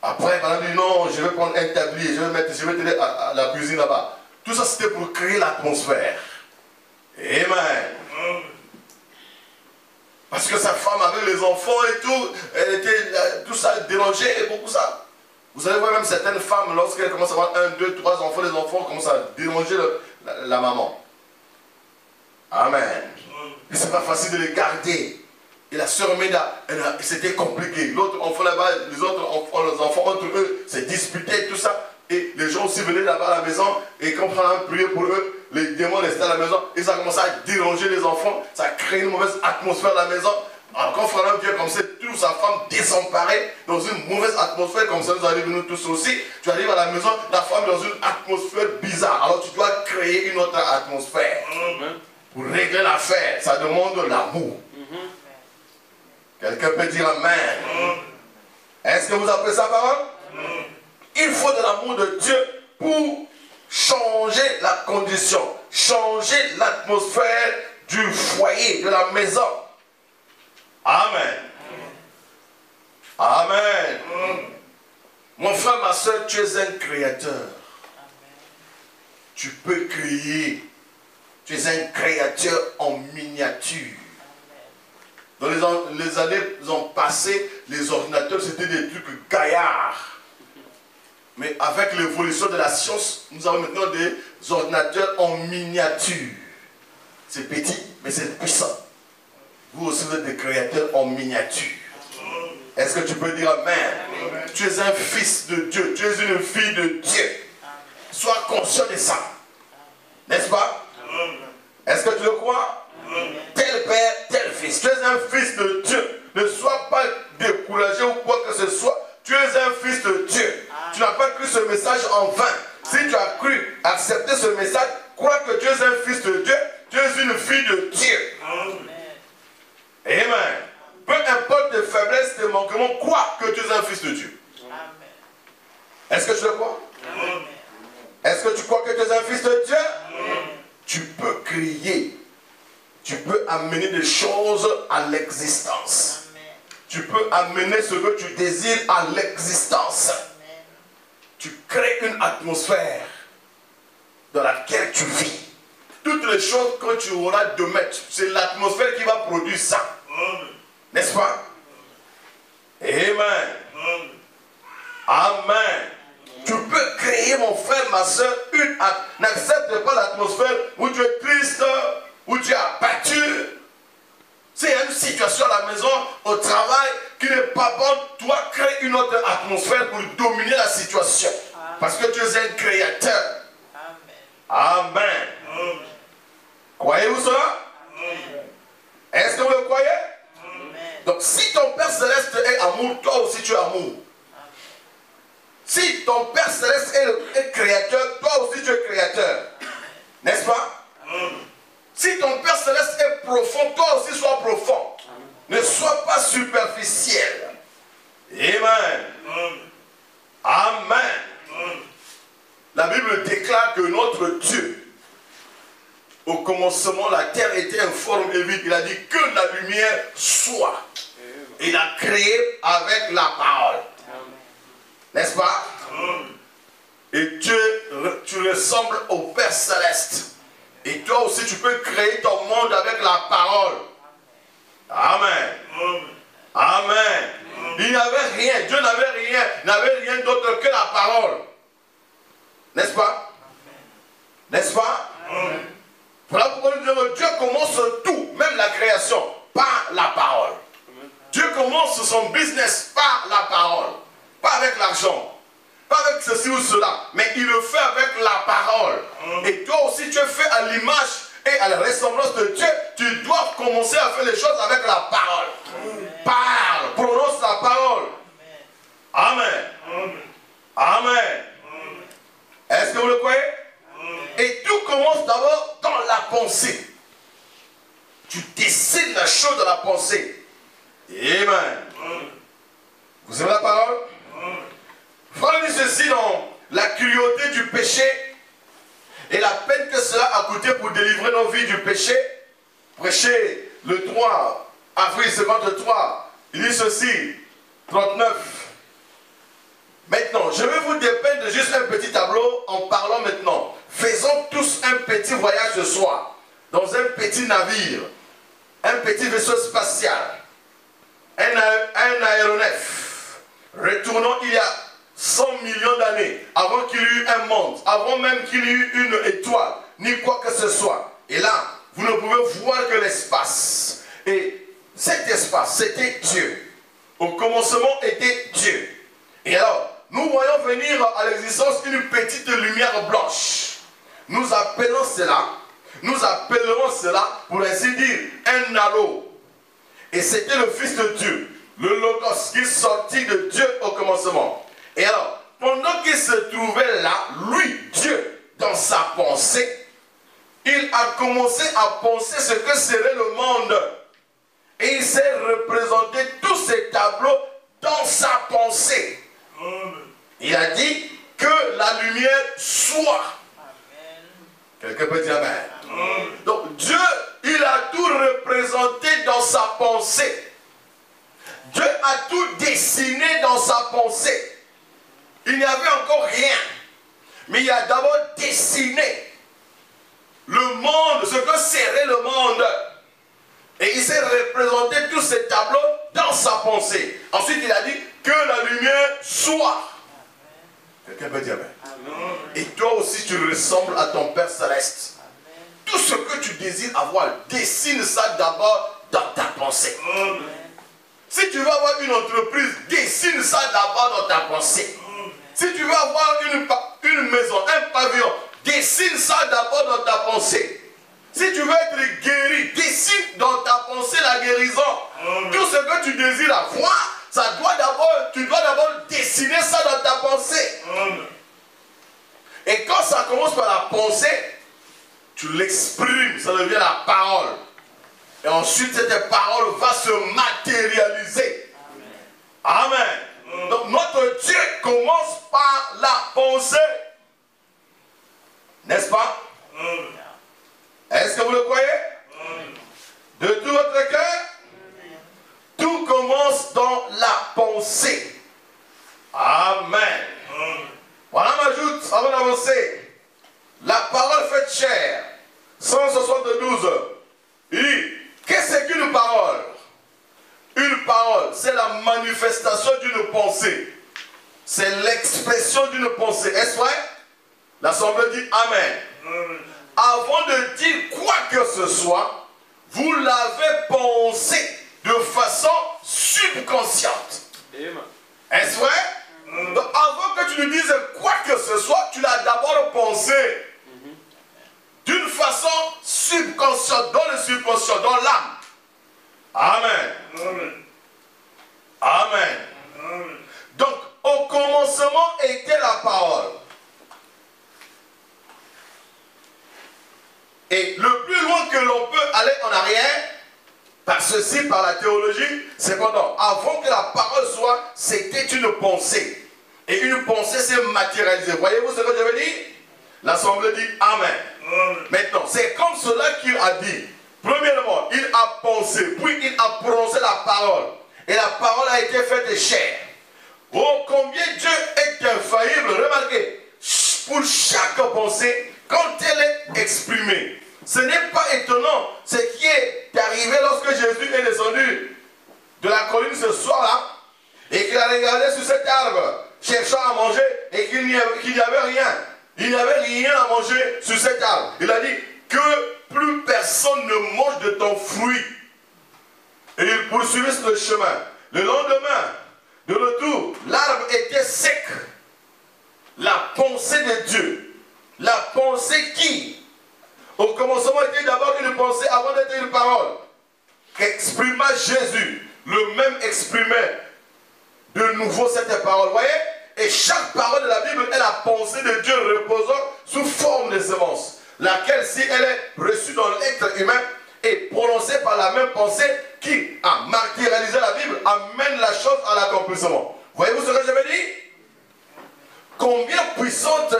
Après, madame dit non, je vais prendre un tablier, je vais t'aider à la cuisine là-bas. Tout ça, c'était pour créer l'atmosphère. Amen. Parce que sa femme avait les enfants et tout, elle était tout ça dérangée et beaucoup ça. Vous allez voir même certaines femmes, lorsqu'elles commencent à avoir 1, 2, 3 enfants, les enfants commencent à déranger la maman. Amen. Et c'est pas facile de les garder. Et la sœur Meda, c'était compliqué. L'autre enfant là-bas, les enfants entre eux, se disputaient, tout ça. Et les gens aussi venaient là-bas à la maison, et quand on priait pour eux, les démons restaient à la maison, et ça commençait à déranger les enfants, ça a créé une mauvaise atmosphère à la maison. Alors quand Frère vient comme ça, toute sa femme désemparée, dans une mauvaise atmosphère, comme ça nous arrive nous tous aussi, tu arrives à la maison, la femme dans une atmosphère bizarre, alors tu dois créer une autre atmosphère. Pour régler l'affaire, ça demande de l'amour. Quelqu'un peut dire Amen. Est-ce que vous appelez ça parole? Il faut de l'amour de Dieu pour changer la condition, changer l'atmosphère du foyer, de la maison. Amen. Amen. Mon frère, ma soeur, tu es un créateur. Tu peux créer. Tu es un créateur en miniature. Dans les années passées, les ordinateurs, c'était des trucs gaillards. Mais avec l'évolution de la science, nous avons maintenant des ordinateurs en miniature. C'est petit, mais c'est puissant. Vous aussi, vous êtes des créateurs en miniature. Est-ce que tu peux dire Amen? Tu es un fils de Dieu. Tu es une fille de Dieu. Sois conscient de ça. N'est-ce pas? Est-ce que tu le crois? Tel père, tel fils. Tu es un fils de Dieu. Ne sois pas découragé ou quoi que ce soit. Tu es un fils de Dieu. Tu n'as pas cru ce message en vain. Si tu as cru accepter ce message, crois que tu es un fils de Dieu. Tu es une fille de Dieu. Amen. Peu importe tes faiblesses, tes manquements, crois que tu es un fils de Dieu. Est-ce que tu le crois? Est-ce que tu crois que tu es un fils de Dieu? Tu peux crier. Tu peux amener des choses à l'existence. Tu peux amener ce que tu désires à l'existence. Tu crées une atmosphère dans laquelle tu vis. Toutes les choses que tu auras demain, c'est l'atmosphère qui va produire ça. N'est-ce pas? Amen. Amen. Tu peux créer, mon frère, ma soeur, n'accepte pas l'atmosphère où tu es triste, où tu es abattu. S'il y a une situation à la maison, au travail, qui n'est pas bonne, toi, crée une autre atmosphère pour dominer la situation. Parce que tu es un créateur. Amen. Amen. Croyez-vous cela? Est-ce que vous le croyez? Donc, si ton Père Céleste est amour, toi aussi tu es amour. Si ton Père Céleste est créateur, toi aussi tu es créateur. N'est-ce pas? Si ton Père Céleste est profond, toi aussi sois profond. Ne sois pas superficiel. Amen. Amen. La Bible déclare que notre Dieu, au commencement, la terre était informe et vide. Il a dit que la lumière soit. Il a créé avec la parole. N'est-ce pas? Et tu ressembles au Père Céleste. Et toi aussi, tu peux créer ton monde avec la parole. Amen. Amen. Il n'y avait rien. Dieu n'avait rien. Il n'avait rien d'autre que la parole. N'est-ce pas? N'est-ce pas? Voilà pourquoi nous disons que Dieu commence tout, même la création, par la parole. Dieu commence son business par la parole. Pas avec l'argent. Pas avec ceci ou cela. Mais il le fait avec la parole. Et toi aussi, tu es fait à l'image et à la ressemblance de Dieu. Tu dois commencer à faire les choses avec la parole. Parle, prononce la parole. Amen. Amen. Est-ce que vous le croyez? Et tout commence d'abord dans la pensée. Tu décides la chose de la pensée. Amen. Vous aimez la parole? Frère dit ceci dans la cruauté du péché et la peine que cela a coûté pour délivrer nos vies du péché. Prêché le 3 avril 53. Il dit ceci, 39. Maintenant, je vais vous dépeindre juste un petit tableau en parlant maintenant. Faisons tous un petit voyage ce soir dans un petit navire, un petit vaisseau spatial, un aéronef. Retournons il y a 100 millions d'années, avant qu'il y ait eu un monde, avant même qu'il y ait eu une étoile, ni quoi que ce soit. Et là, vous ne pouvez voir que l'espace. Et cet espace, c'était Dieu. Au commencement était Dieu. Et alors, nous voyons venir à l'existence une petite lumière blanche. Nous appellerons cela, pour ainsi dire, un halo. Et c'était le Fils de Dieu, le Logos, qui sortit de Dieu au commencement. Et alors, pendant qu'il se trouvait là, lui, Dieu, dans sa pensée, il a commencé à penser ce que serait le monde. Et il s'est représenté tous ces tableaux dans sa pensée. Il a dit que la lumière soit. Quelqu'un peut dire amen. Donc Dieu, il a tout représenté dans sa pensée. Dieu a tout dessiné dans sa pensée. Il n'y avait encore rien. Mais il a d'abord dessiné le monde, ce que serait le monde. Et il s'est représenté tous ces tableaux dans sa pensée. Ensuite, il a dit que la lumière soit. Quelqu'un peut dire amen. Et toi aussi, tu ressembles à ton Père Céleste. Tout ce que tu désires avoir, dessine ça d'abord dans ta pensée. Si tu veux avoir une entreprise, dessine ça d'abord dans ta pensée. Si tu veux avoir une maison, un pavillon, dessine ça d'abord dans ta pensée. Si tu veux être guéri, dessine dans ta pensée la guérison. Tout ce que tu désires avoir, tu dois d'abord dessiner ça dans ta pensée. Et quand ça commence par la pensée, tu l'exprimes, ça devient la parole. Et ensuite, cette parole va se matérialiser. Amen. Donc notre Dieu commence par la pensée. N'est-ce pas? Est-ce que vous le croyez? De tout votre cœur? Tout commence dans la pensée. Amen. Voilà m'ajoute, avant d'avancer, la parole faite chair, 172. Il dit, qu'est-ce qu'une parole? Une parole, c'est la manifestation d'une pensée. C'est l'expression d'une pensée. Est-ce vrai? L'Assemblée dit Amen. Avant de dire quoi que ce soit, vous l'avez pensé de façon subconsciente. Est-ce vrai? Donc avant que tu ne dises quoi que ce soit, tu l'as d'abord pensé d'une façon subconsciente, dans le subconscient, dans l'âme. Amen. Amen. Donc au commencement était la parole. Et le plus loin que l'on peut aller en arrière, Par ceci, par la théologie, cependant, avant que la parole soit, c'était une pensée. Et une pensée s'est matérialisée. Voyez-vous ce que je veux dire? L'Assemblée dit Amen. Maintenant, c'est comme cela qu'il a dit. Premièrement, il a pensé, puis il a prononcé la parole. Et la parole a été faite chair. Oh, combien Dieu est infaillible. Remarquez, pour chaque pensée, quand elle est exprimée, ce n'est pas étonnant ce qui est arrivé lorsque Jésus est descendu de la colline ce soir-là et qu'il a regardé sur cet arbre, cherchant à manger et qu'il n'y avait rien. Il n'y avait rien à manger sur cet arbre. Il a dit que plus personne ne mange de ton fruit. Et il poursuivit le chemin. Le lendemain, de retour, l'arbre était sec. La pensée de Dieu, la pensée qui, au commencement, était d'abord une pensée avant d'être une parole, exprima Jésus, le même exprimait de nouveau cette parole. Vous voyez? Et chaque parole de la Bible est la pensée de Dieu reposant sous forme de semence, laquelle, si elle est reçue dans l'être humain, est prononcée par la même pensée qui a matérialisé la Bible, amène la chose à l'accomplissement. Voyez-vous ce que je veux dire? Combien puissante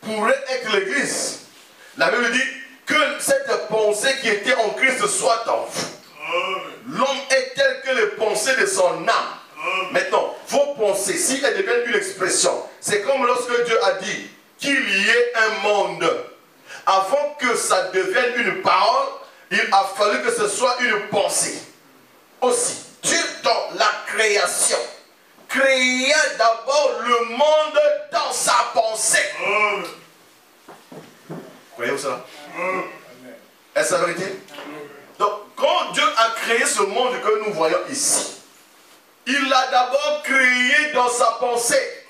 pourrait être l'Église? La Bible dit que cette pensée qui était en Christ soit en vous. L'homme est tel que les pensées de son âme. Maintenant, vos pensées, si elles deviennent une expression, c'est comme lorsque Dieu a dit qu'il y ait un monde. Avant que ça devienne une parole, il a fallu que ce soit une pensée. Aussi, Dieu dans la création créa d'abord le monde dans sa pensée. Voyez-vous cela? Est-ce la vérité? Donc, quand Dieu a créé ce monde que nous voyons ici, il l'a d'abord créé dans sa pensée.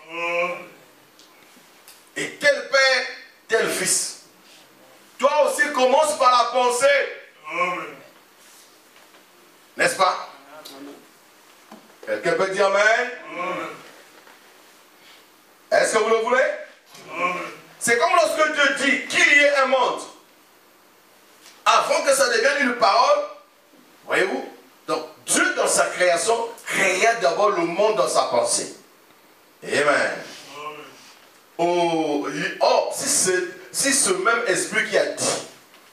Et tel père, tel fils. Toi aussi, commence par la pensée. N'est-ce pas? Quelqu'un peut dire Amen? Est-ce que vous le voulez? C'est comme lorsque Dieu dit qu'il y ait un monde. Avant que ça devienne une parole, voyez-vous? Donc, Dieu dans sa création créa d'abord le monde dans sa pensée. Amen. Oh, si ce même esprit qui a dit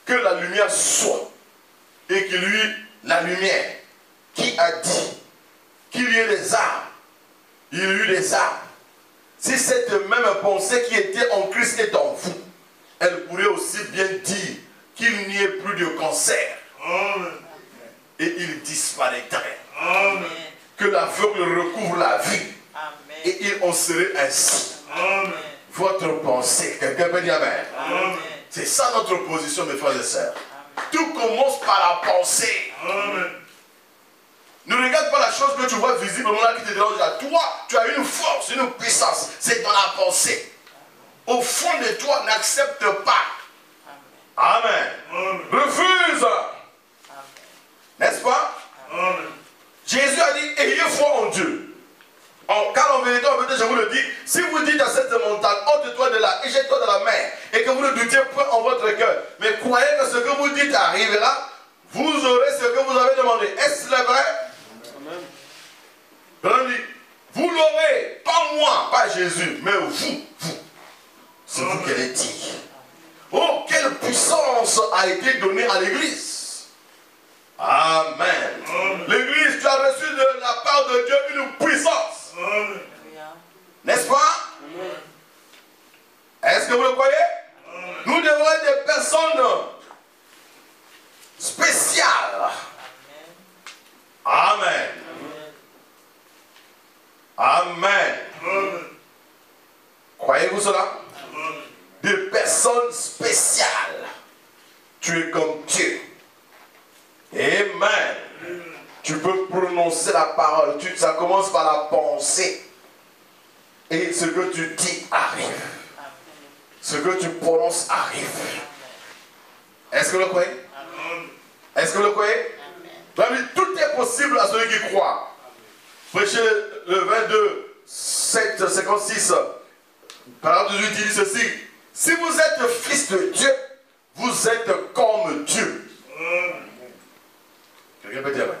que la lumière soit et qu'il y ait la lumière, qui a dit qu'il y ait des arbres, il y a eu des arbres. Si cette même pensée qui était en Christ est en vous, elle pourrait aussi bien dire qu'il n'y ait plus de cancer. Et il disparaîtrait. Amen. Que l'aveugle recouvre la vie. Amen. Et il en serait ainsi. Amen. Votre pensée, quelqu'un peut dire Amen. C'est ça notre position, mes frères et sœurs. Amen. Tout commence par la pensée. Amen. Ne regarde pas la chose que tu vois visiblement là qui te dérange. Toi, tu as une force, une puissance. C'est dans la pensée. Au fond de toi, n'accepte pas. Amen. Amen. Refuse. N'est-ce pas? Amen. Jésus a dit, ayez foi en Dieu. Car en vérité, je vous le dis, si vous dites à cette montagne, ôte-toi de là et jette-toi dans la mer, et que vous ne doutiez point en votre cœur, mais croyez que ce que vous dites arrivera, vous aurez ce que vous avez demandé. Est-ce le vrai? Amen. Vous l'aurez, pas moi, pas Jésus, mais vous. C'est vous qui l'avez dit. Oh, quelle puissance a été donnée à l'Église. Amen. L'Église, tu as reçu de la part de Dieu une puissance. N'est-ce pas? Est-ce que vous le croyez? Nous devons être des personnes spéciales. Amen. Amen. Croyez-vous cela? Des personnes spéciales. Tu es comme Dieu. Amen. Tu peux prononcer la parole. Ça commence par la pensée. Et ce que tu dis arrive. Ce que tu prononces arrive. Est-ce que vous le croyez? Est-ce que vous le croyez? Tout est possible à celui qui croit. Prêchez le 22, 7, 56. Parole de Dieu dit ceci. Si vous êtes fils de Dieu, vous êtes comme Dieu. Quelqu'un peut dire amen.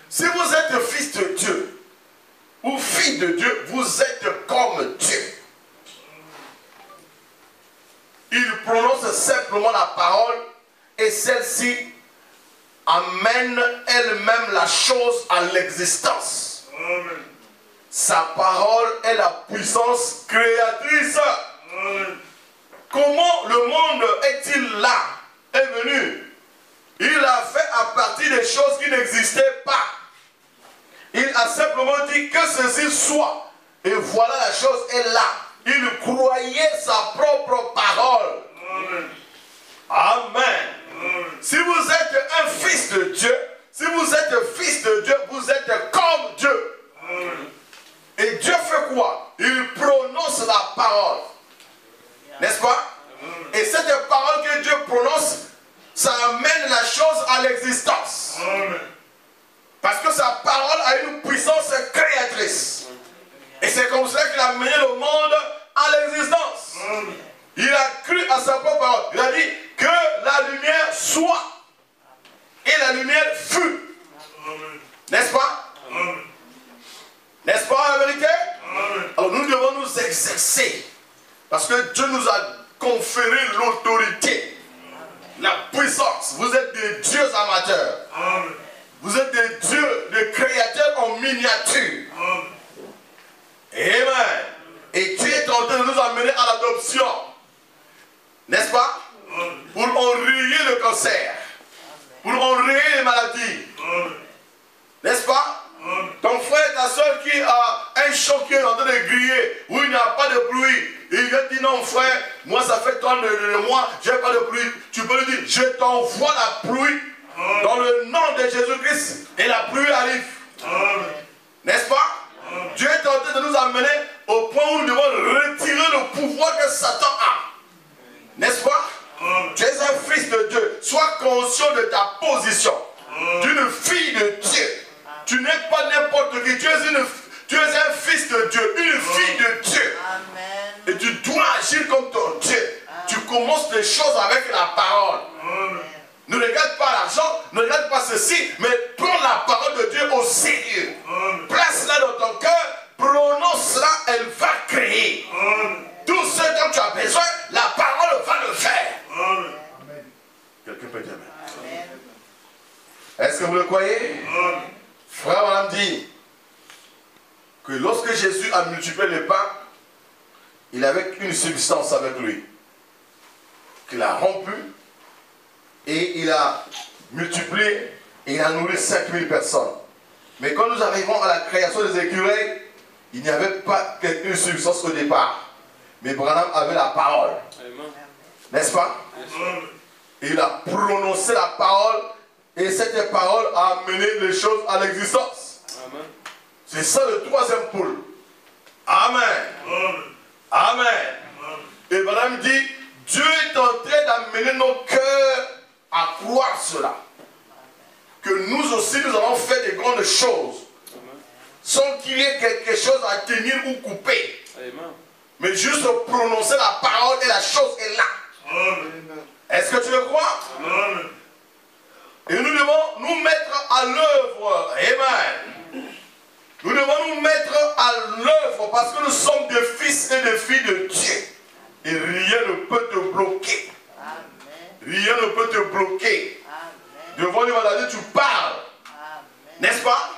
Si vous êtes fils de Dieu, ou fille de Dieu, vous êtes comme Dieu. Il prononce simplement la parole et celle-ci amène elle-même la chose à l'existence. Sa parole est la puissance créatrice. Comment le monde est-il là, est venu? Il a fait à partir des choses qui n'existaient pas. Il a simplement dit que ceci soit. Et voilà, la chose est là. Il croyait sa propre parole. Amen. Si vous êtes un fils de Dieu, si vous êtes fils de Dieu, vous êtes comme Dieu. Et Dieu fait quoi? Il prononce la parole. N'est-ce pas? Et cette parole que Dieu prononce, ça amène la chose à l'existence. Parce que sa parole a une puissance créatrice. Et c'est comme ça qu'il a mené le monde à l'existence. Il a cru à sa propre parole. Il a dit que la lumière soit. Et la lumière fut. N'est-ce pas? N'est-ce pas la vérité? Alors nous devons nous exercer. Parce que Dieu nous a conféré l'autorité, la puissance. Vous êtes des dieux amateurs. Vous êtes des dieux, des créateurs en miniature. Amen. Et Dieu est en train de nous amener à l'adoption. N'est-ce pas? Pour enrayer le cancer. Pour enrayer les maladies. N'est-ce pas? Ton frère et ta soeur qui a un champ qui est en train de griller, où il n'y a pas de pluie, il vient dire non frère, moi ça fait tant de mois, je n'ai pas de pluie. Tu peux lui dire, je t'envoie la pluie dans le nom de Jésus-Christ et la pluie arrive. N'est-ce pas? Dieu est en train de nous amener au point où nous devons retirer le pouvoir que Satan a. N'est-ce pas? Tu es un fils de Dieu. Sois conscient de ta position d'une fille de Dieu. Tu n'es pas n'importe qui. Tu es un fils de Dieu, une fille de Dieu. Amen. Et tu dois agir comme ton Dieu. Tu commences les choses avec la parole. Ne regarde pas l'argent, ne regarde pas ceci, mais prends la parole de Dieu au sérieux. Place-la dans ton cœur, prononce-la, elle va créer. Tout ce dont tu as besoin, la parole va le faire. Quelqu'un peut dire amen. Est-ce que vous le croyez? Frère, madame dit que lorsque Jésus a multiplié les pains, il avait une substance avec lui qu'il a rompu et il a multiplié et il a nourri 5000 personnes. Mais quand nous arrivons à la création des écureuils, il n'y avait pas une substance au départ. Mais Branham avait la parole. N'est-ce pas? Et il a prononcé la parole et cette parole a amené les choses à l'existence. C'est ça le troisième pôle. Amen. Amen. Et Branham dit, Dieu est en train d'amener nos cœurs à croire cela. Que nous aussi nous allons faire des grandes choses. Sans qu'il y ait quelque chose à tenir ou couper. Mais juste prononcer la parole et la chose est là. Est-ce que tu le crois? Et nous devons nous mettre à l'œuvre. Amen. Nous devons nous mettre à l'œuvre parce que nous sommes des fils et des filles de Dieu. Et rien ne peut te bloquer. Rien ne peut te bloquer. Devant les maladies, tu parles. N'est-ce pas?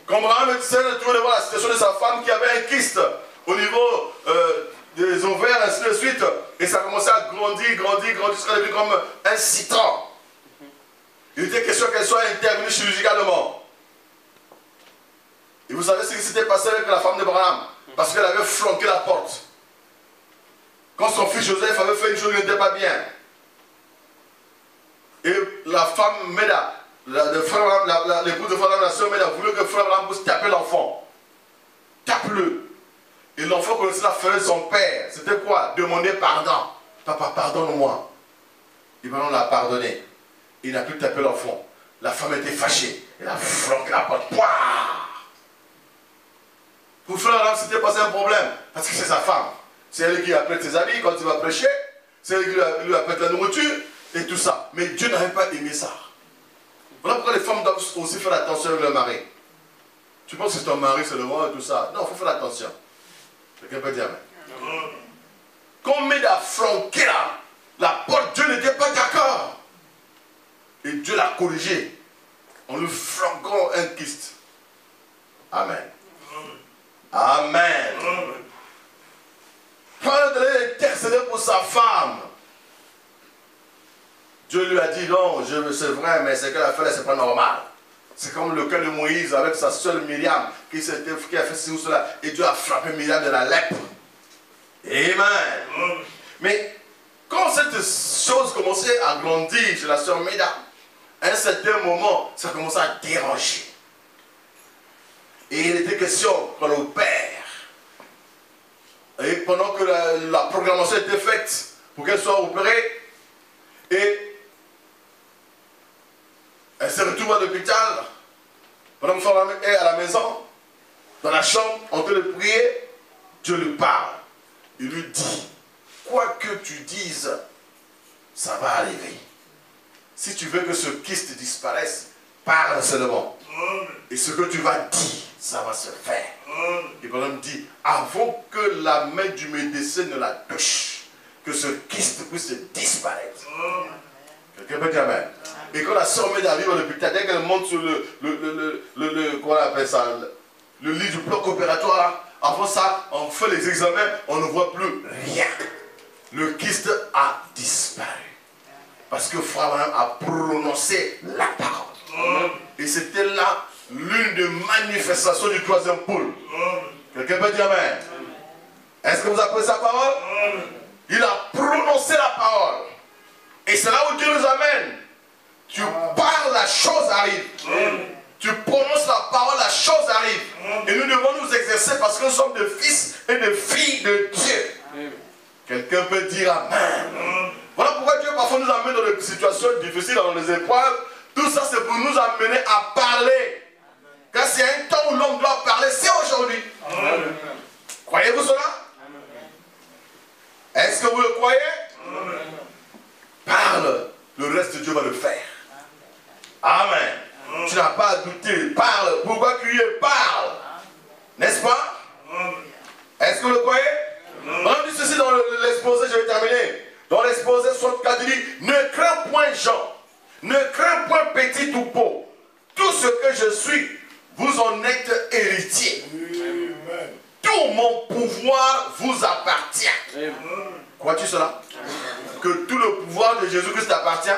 Comme Abraham était devant la situation de sa femme qui avait un kyste au niveau des ovaires, ainsi de suite. Et ça commençait à grandir, jusqu'à devenir comme un citron. Il était question qu'elle soit intervenue chirurgicalement. Et vous savez ce qui s'était passé avec la femme d'Abraham? Parce qu'elle avait flanqué la porte. Quand son fils Joseph avait fait une chose qui n'était pas bien. Et la femme Méda, l'épouse de frère Abraham, la soeur Méda, voulait que frère Abraham puisse taper l'enfant. Tape-le. Et l'enfant connaissait la fête de son père. C'était quoi? Demander pardon. Papa, pardonne-moi. Et maintenant on l'a pardonné. Il n'a plus tapé l'enfant. La femme était fâchée. Elle a flanqué la porte. Pouah! Pour frère Abraham, c'était passé un problème. Parce que c'est sa femme. C'est elle qui apprête ses habits quand il va prêcher. C'est elle qui lui apprête la nourriture et tout ça. Mais Dieu n'avait pas aimé ça. Voilà pourquoi les femmes doivent aussi faire attention avec leur mari. Tu penses que c'est ton mari, c'est le roi et tout ça. Non, il faut faire attention. Quelqu'un peut dire amen. Quand on met à flanquer là, la porte, Dieu n'était pas d'accord. Et Dieu l'a corrigé en lui flanquant un Christ. Amen. Amen. Quand il allait intercéder pour sa femme, Dieu lui a dit non, c'est vrai, mais c'est qu'elle a fait, c'est pas normal. C'est comme le cas de Moïse avec sa soeur Myriam qui a fait ci ou cela. Et Dieu a frappé Myriam de la lèpre. Amen. Mais quand cette chose commençait à grandir chez la soeur Myriam, à un certain moment, ça commençait à déranger. Et il était question qu'on l'opère. Et pendant que la programmation était faite pour qu'elle soit opérée, et elle se retrouve à l'hôpital, pendant que sa est à la maison, dans la chambre, en train de prier, Dieu lui parle. Il lui dit, quoi que tu dises, ça va arriver. Si tu veux que ce kyste disparaisse, parle seulement. Et ce que tu vas dire, ça va se faire. Et pendant qu'il dit, avant que la main du médecin ne la touche, que ce kyste puisse disparaître. Quelqu'un peut dire amen. Et quand la soeur Méda arrive à l'hôpital, dès qu'elle monte sur comment on appelle ça, le lit du bloc opératoire, avant ça, on fait les examens, on ne voit plus rien. Le kyste a disparu. Parce que Frère Branham a prononcé la parole. Et c'était là l'une des manifestations du troisième pôle. Quelqu'un peut dire amen. Est-ce que vous appelez sa parole? Il a prononcé la parole. Et c'est là où Dieu nous amène. Tu parles, la chose arrive. Tu prononces la parole, la chose arrive. Et nous devons nous exercer parce que nous sommes des fils et des filles de Dieu. Quelqu'un peut dire amen. Voilà pourquoi Dieu parfois nous amène dans des situations difficiles, dans les épreuves. Tout ça c'est pour nous amener à parler. Car c'est un temps où l'homme doit parler, c'est aujourd'hui. Croyez-vous cela? Est-ce que vous le croyez? Parle, le reste Dieu va le faire. Amen. Tu n'as pas à douter, parle. Pourquoi crier? Parle. N'est-ce pas? Est-ce que vous le croyez? On dit ceci dans l'exposé, je vais terminer. Dans l'exposé 64, il dit, ne crains point Jean, ne crains point petit ou pauvre. Tout ce que je suis, vous en êtes héritier. Tout mon pouvoir vous appartient. Crois-tu cela? Que tout le pouvoir de Jésus-Christ t'appartient?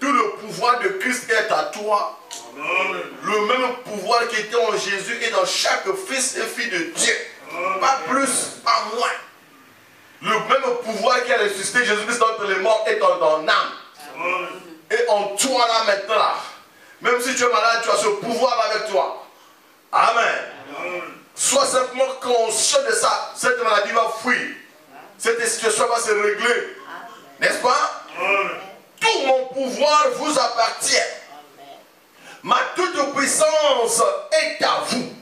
Tout le pouvoir de Christ est à toi. Le même pouvoir qui était en Jésus est dans chaque fils et fille de Dieu. Pas plus, pas moins. Le même pouvoir qui a ressuscité Jésus-Christ d'entre les morts est dans ton âme. Et en toi là maintenant. Là. Même si tu es malade, tu as ce pouvoir là avec toi. Amen. Sois simplement conscient de ça. Cette maladie va fuir. Cette situation va se régler. N'est-ce pas? Tout mon pouvoir vous appartient. Ma toute puissance est à vous.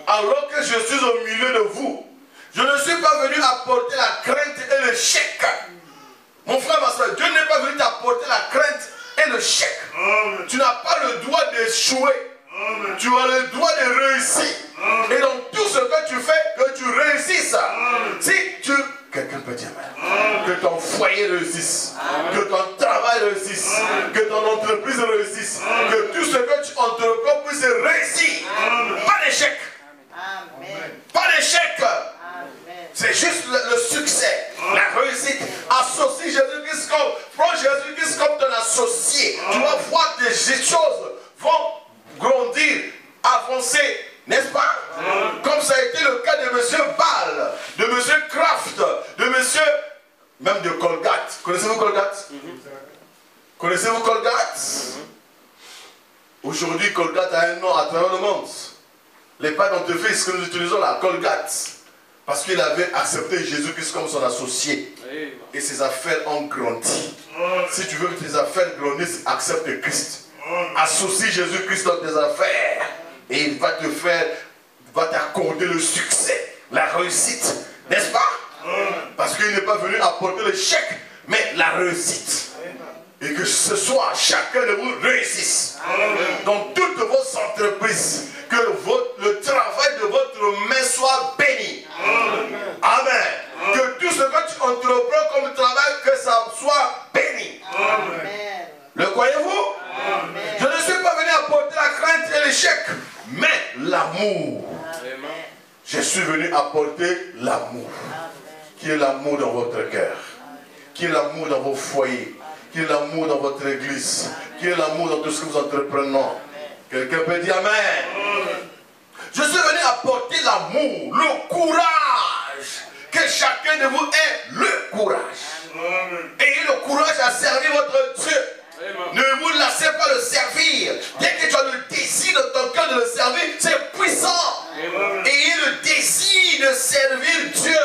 Alors que je suis au milieu de vous. Je ne suis pas venu apporter la crainte et le chèque. Mon frère, ma soeur, Dieu n'est pas venu t'apporter la crainte et le chèque. Tu n'as pas le droit d'échouer. Tu as le droit de réussir. Et dans tout ce que tu fais, que tu réussisses. Si tu... Quelqu'un peut dire amen. Que ton foyer réussisse. Que ton travail réussisse. Que ton entreprise réussisse. Que tout ce que tu entreprends puisse réussir. Pas d'échec. Pas d'échec. C'est juste le succès, la réussite. Associe Jésus-Christ comme, prends Jésus-Christ comme ton associé. Tu vas voir que ces choses vont grandir, avancer, n'est-ce pas? Comme ça a été le cas de M. Ball, de M. Kraft, de M. même de Colgate. Connaissez-vous Colgate? Connaissez-vous Colgate? Aujourd'hui, Colgate a un nom à travers le monde. Les pâtes dentifrices que nous utilisons là, Colgate. Parce qu'il avait accepté Jésus-Christ comme son associé. Et ses affaires ont grandi. Si tu veux que tes affaires grandissent, accepte Christ. Associe Jésus-Christ dans tes affaires. Et il va te faire, va t'accorder le succès, la réussite. N'est-ce pas? Parce qu'il n'est pas venu apporter le chèque, mais la réussite. Et que ce soir, chacun de vous réussisse. Dans toutes vos entreprises. Que le travail de votre main soit béni. Amen. Que tout ce que tu entreprends comme travail, que ça soit béni. Le croyez-vous? Je ne suis pas venu apporter la crainte et l'échec, mais l'amour. Je suis venu apporter l'amour. Qui est l'amour dans votre cœur? Qui est l'amour dans vos foyers? Qui est l'amour dans votre église? Qui est l'amour dans tout ce que vous entreprenez? Quelqu'un peut dire Amen. Je suis venu apporter l'amour, le courage. Que chacun de vous ait le courage. Ayez le courage à servir votre Dieu. Ne vous laissez pas le servir. Dès que tu as le désir de ton cœur de le servir, c'est puissant. Ayez le désir de servir Dieu,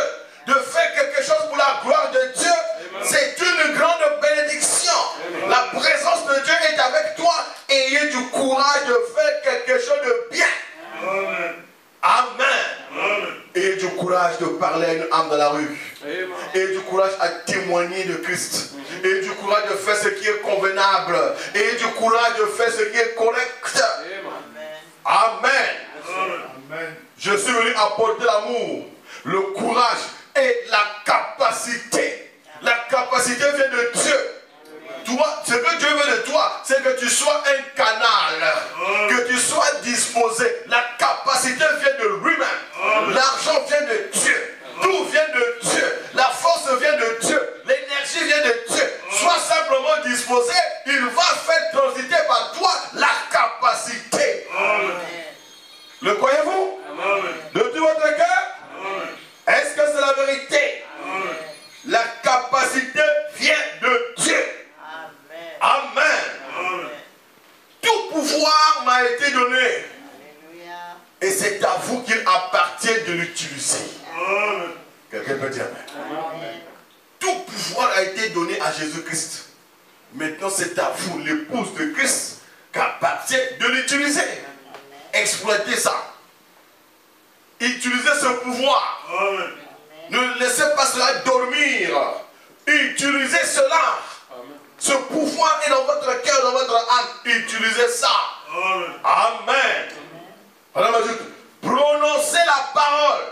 de faire quelque chose pour la gloire de Dieu. C'est une grande bénédiction. La présence de Dieu est avec toi. Ayez du courage de faire quelque chose de bien. Amen. Ayez du courage de parler à une âme dans la rue. Ayez du courage à témoigner de Christ. Ayez du courage de faire ce qui est convenable. Ayez du courage de faire ce qui est correct. Amen. Je suis venu apporter l'amour, le courage et la capacité. La capacité vient de Dieu. Toi, ce que Dieu veut de toi, c'est que tu sois un canal, que tu sois disposé. La capacité vient de lui-même. L'argent vient de Dieu. Tout vient de Dieu. La force vient de Dieu. L'énergie vient de Dieu. Sois simplement disposé. Il va faire transiter par toi la capacité. Le croyez-vous? De tout votre cœur? Est-ce que c'est la vérité? La capacité vient de Dieu. Amen. Tout pouvoir m'a été donné. Et c'est à vous qu'il appartient de l'utiliser. Quelqu'un peut dire Amen. Tout pouvoir a été donné à Jésus-Christ. Maintenant, c'est à vous, l'épouse de Christ, qu'appartient de l'utiliser. Exploitez ça. Utilisez ce pouvoir. Ne laissez pas cela dormir. Utilisez cela. Ce pouvoir est dans votre cœur, dans votre âme. Utilisez ça. Amen. Prononcez la parole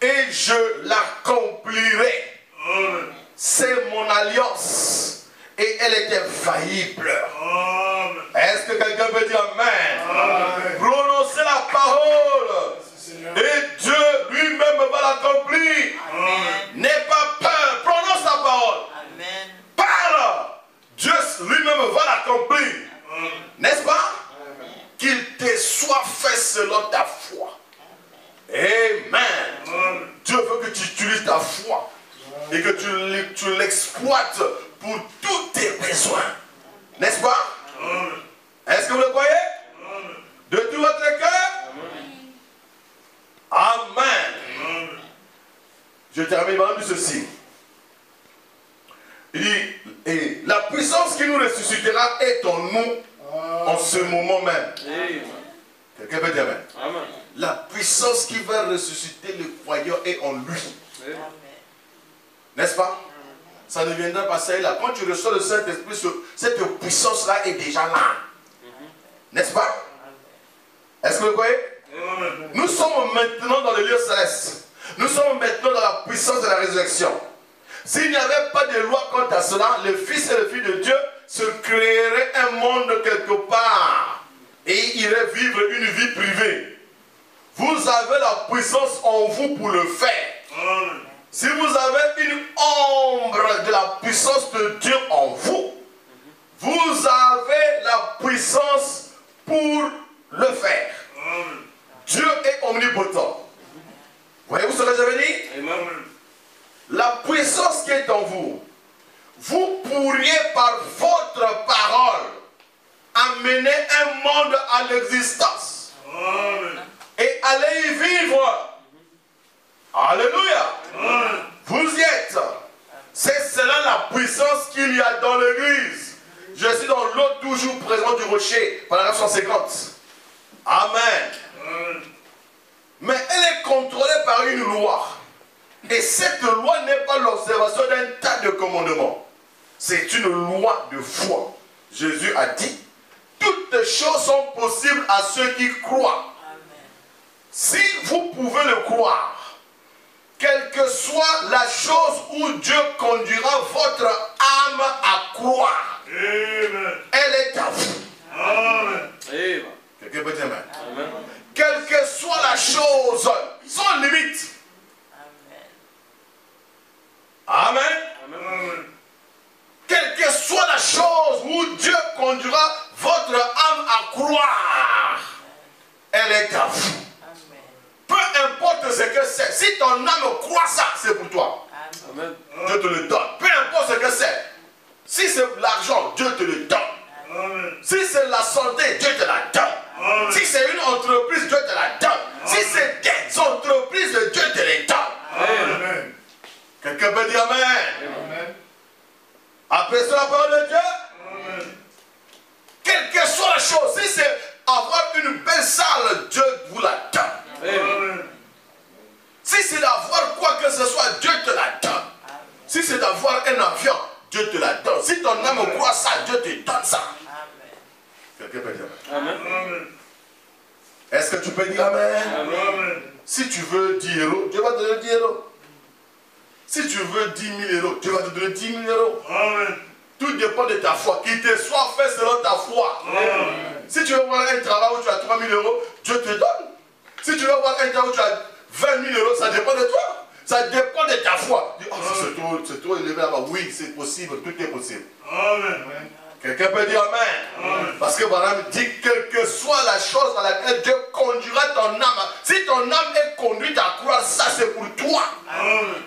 et je l'accomplirai. C'est mon alliance et elle est infaillible. Est-ce que quelqu'un peut dire Amen? Prononcez la parole et Dieu lui-même va l'accomplir. N'aie pas peur, prononce la parole. Parle, Dieu lui-même va l'accomplir. N'est-ce pas? Qu'il te soit fait selon ta foi. Amen. Dieu veut que tu utilises ta foi et que tu l'exploites pour tous tes besoins. N'est-ce pas? Est-ce que vous le croyez? De tout votre cœur? Amen. Je termine par ceci. Il dit, et la puissance qui nous ressuscitera est en nous en ce moment même. Quelqu'un peut dire Amen. La puissance qui va ressusciter le croyant est en lui. N'est-ce pas? Ça ne viendra pas ça et là. Quand tu reçois le Saint-Esprit, cette puissance-là est déjà là. N'est-ce pas? Est-ce que vous voyez? Nous sommes maintenant dans le lieu céleste. Nous sommes maintenant dans la puissance de la résurrection. S'il n'y avait pas de loi quant à cela, le Fils et le Fils de Dieu se créeraient un monde quelque part et iraient vivre une vie privée. Vous avez la puissance en vous pour le faire. Si vous avez une ombre de la puissance de Dieu en vous, vous avez la puissance pour le faire. Dieu est omnipotent. Voyez-vous ce que j'avais dit? La puissance qui est en vous, vous pourriez par votre parole amener un monde à l'existence et aller y vivre. Alléluia. Vous y êtes. C'est cela la puissance qu'il y a dans l'église. Je suis dans l'eau toujours présent du rocher, paragraphe 150. Amen. Mais elle est contrôlée par une loi. Et cette loi n'est pas l'observation d'un tas de commandements. C'est une loi de foi. Jésus a dit, toutes choses sont possibles à ceux qui croient. Si vous pouvez le croire, quelle que soit la chose où Dieu conduira votre âme à croire, elle est à vous. Amen. Quelqu'un peut dire amen. Quelle que soit la chose, sans limite. Amen. Quelle que soit la chose où Dieu conduira votre âme à croire, elle est à vous. Peu importe ce que c'est, si ton âme croit ça, c'est pour toi. Amen. Dieu te le donne. Peu importe ce que c'est. Si c'est l'argent, Dieu te le donne. Amen. Si c'est la santé, Dieu te la donne. Amen. Si c'est une entreprise, Dieu te la donne. Si c'est des entreprises, Dieu te les donne. Amen. Quelqu'un peut dire amen. Amen. Après ça, la parole de Dieu. Amen. Quelle que soit la chose, si c'est avoir une belle salle, Dieu vous la donne. Amen. Si c'est d'avoir quoi que ce soit, Dieu te la donne. Si c'est d'avoir un avion, Dieu te la donne. Si ton âme croit ça, Dieu te donne ça. Quelqu'un peut dire amen. Amen. Est-ce que tu peux dire amen? Amen. Si tu veux 10 euros, Dieu va te donner 10 euros. Si tu veux 10 000 euros, Dieu va te donner 10 000 euros. Amen. Tout dépend de ta foi. Qu'il te soit fait selon ta foi. Amen. Si tu veux avoir un travail où tu as 3 000 euros, Dieu te donne. Si tu veux avoir un travail où tu as 20 000 euros, ça dépend de toi. Ça dépend de ta foi. Dis, oh, c'est trop élevé là-bas. Oui, c'est possible. Tout est possible. Amen. Quelqu'un peut dire amen. Amen. Parce que Balaam dit, quelle que soit la chose à laquelle Dieu conduira ton âme, si ton âme est conduite à croire ça, c'est pour toi. Amen.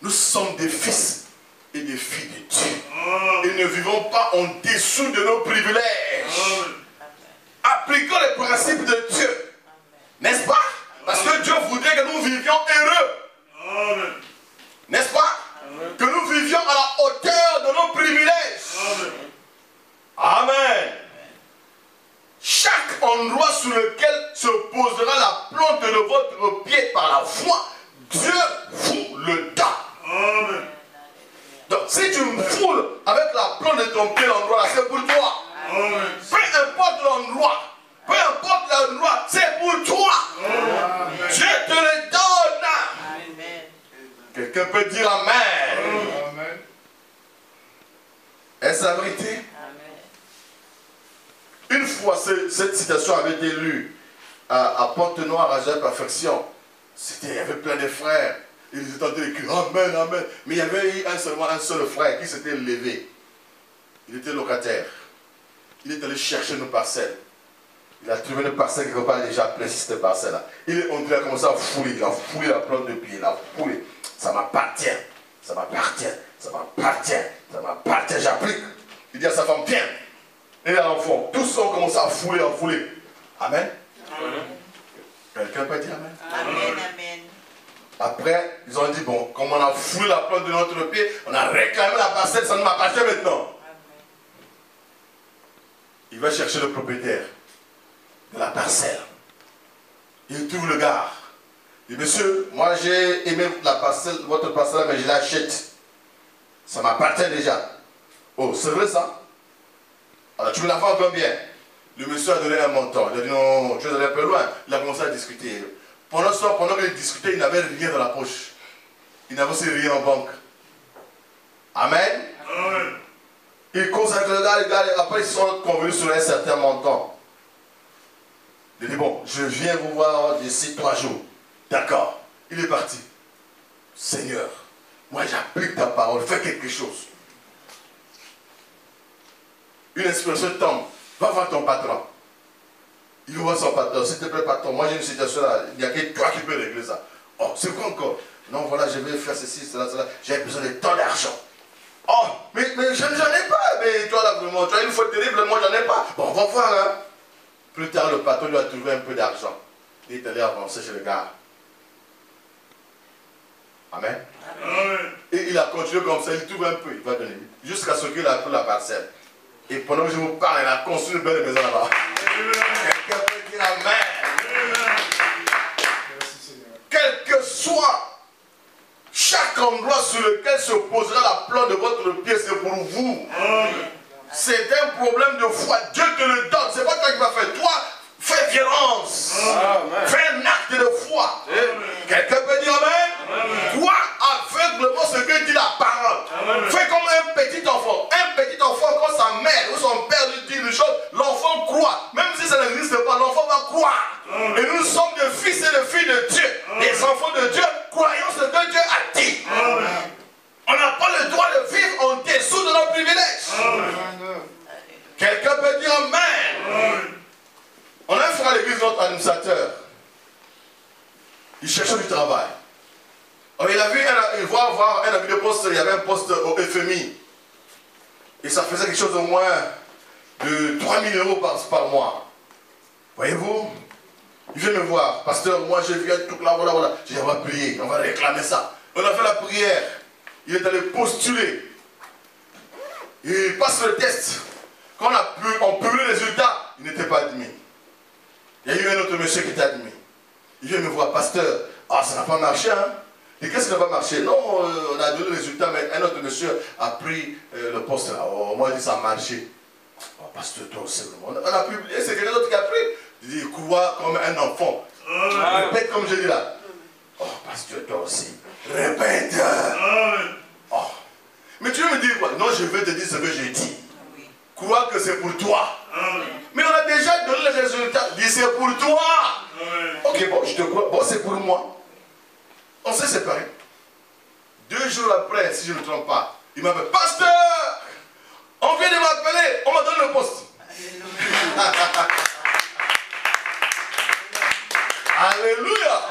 Nous sommes des fils et des filles de Dieu. Amen. Et ne vivons pas en dessous de nos privilèges. Amen. Appliquons les principes de Dieu. N'est-ce pas? Parce que Dieu voudrait que nous vivions heureux. Amen. N'est-ce pas? Amen. Que nous vivions à la hauteur de nos privilèges. Amen. Amen. Chaque endroit sur lequel se posera la plante de votre pied par la foi, Dieu vous le donne. Amen. Donc si tu me foules avec la plante de ton pied l'endroit là, c'est pour toi. Amen. Peu importe l'endroit, peu importe l'endroit, c'est pour toi. Amen. Dieu te le donne. Quelqu'un peut dire amen. Amen. Est-ce la vérité? Une fois, cette citation avait été lue à Pont-Noire, à Jean Perfection. Il y avait plein de frères. Ils étaient en train d'écrire amen, amen. Mais il y avait eu seulement un seul frère qui s'était levé. Il était locataire. Il est allé chercher une parcelle. Il a trouvé une parcelle quelque part déjà pleine cette parcelle-là. Il est entré, il a commencé à fouler. Il a foulé la plante de pied. Il a foulé. Ça m'appartient. Ça m'appartient. Ça m'appartient. Ça m'appartient. J'applique. Il dit à sa femme, viens. Et à l'enfant. Tous ont commencé à fouler, à fouler. Amen. Amen. Quelqu'un peut dire amen? Amen, amen. Après, ils ont dit, bon, comme on a foulé la plante de notre pied, on a réclamé la parcelle, ça ne m'appartient maintenant. Il va chercher le propriétaire de la parcelle. Il trouve le gars. Il dit, monsieur, moi j'ai aimé la parcelle, votre parcelle, mais je l'achète. Ça m'appartient déjà. Oh, c'est vrai ça? Alors tu me la vends combien? Le monsieur a donné un montant. Il a dit, non, tu es allé un peu loin. Il a commencé à discuter. Pendant qu'il discutait, il n'avait rien dans la poche. Il n'avait aussi rien en banque. Amen. Amen. Il consacre le gars, après ils sont convenus sur un certain montant. Il dit, bon, je viens vous voir d'ici 3 jours. D'accord. Il est parti. Seigneur, moi j'applique ta parole, fais quelque chose. Une inspiration tombe. Va voir ton patron. Il voit son patron. S'il te plaît, patron, moi j'ai une situation là, il n'y a que toi qui peux régler ça. Oh, c'est quoi encore? Non, voilà, je vais faire ceci, cela, cela. J'ai besoin de tant d'argent. Oh, mais j'en ai pas. Mais toi là, vraiment, tu as une faute terrible, moi j'en ai pas. Bon, on va voir, hein. Plus tard, le patron lui a trouvé un peu d'argent. Il est allé avancer chez le gars. Amen. Amen. Et il a continué comme ça, il trouve un peu, il va donner. Jusqu'à ce qu'il a pris la parcelle. Et pendant que je vous parle, il a construit une belle maison là-bas. Quelqu'un peut dire amen. Quel que soit chaque chaque endroit sur lequel se posera la plante de votre pied, c'est pour vous. C'est un problème de foi. Dieu te le donne. C'est pas toi qui vas faire. Toi, fais violence. Fais un acte de foi. Quelqu'un peut dire Amen. Toi, aveuglement ce que dit la parole. Fais comme un petit enfant. Un petit enfant, quand sa mère ou son père lui dit une chose, l'enfant croit. Même si ça n'existe pas, l'enfant va croire. Et nous sommes des fils et des filles de Dieu. Des enfants de Dieu, croyons ce que Dieu a dit. On n'a pas le droit de vivre en dessous de nos privilèges. Quelqu'un peut dire Amen. On a un frère à l'église, notre administrateur. Il cherchait du travail. Alors, il a vu, il va avoir un avis de poste, il y avait un poste au FMI. Et ça faisait quelque chose au moins de 3 000 € par mois. Voyez-vous? Il vient me voir. Pasteur, moi je viens tout là, voilà. J'ai dit, on va prier, on va réclamer ça. On a fait la prière. Il est allé postuler. Il passe le test. Quand on publie le résultat, il n'était pas admis. Il y a eu un autre monsieur qui était admis. Il vient me voir, pasteur, ça n'a pas marché, hein? Et qu'est-ce qui n'a pas marché? Non, on a donné le résultat, mais un autre monsieur a pris le poste là. Moi, il dit, ça a marché. Pasteur, toi aussi, on a publié, c'est quelqu'un d'autre qui a pris. Il dit, crois comme un enfant. Répète comme je dis là. Pasteur, toi aussi. Répète. Mais tu veux me dire quoi? Non, je vais te dire ce que j'ai dit. Crois que c'est pour toi. Mais on a déjà donné les résultats. Dis c'est pour toi. Ok, bon, je te crois. Bon, c'est pour moi. On s'est séparés. 2 jours après, si je ne me trompe pas, il m'appelle pasteur. On vient de m'appeler. On m'a donné le poste. Alléluia.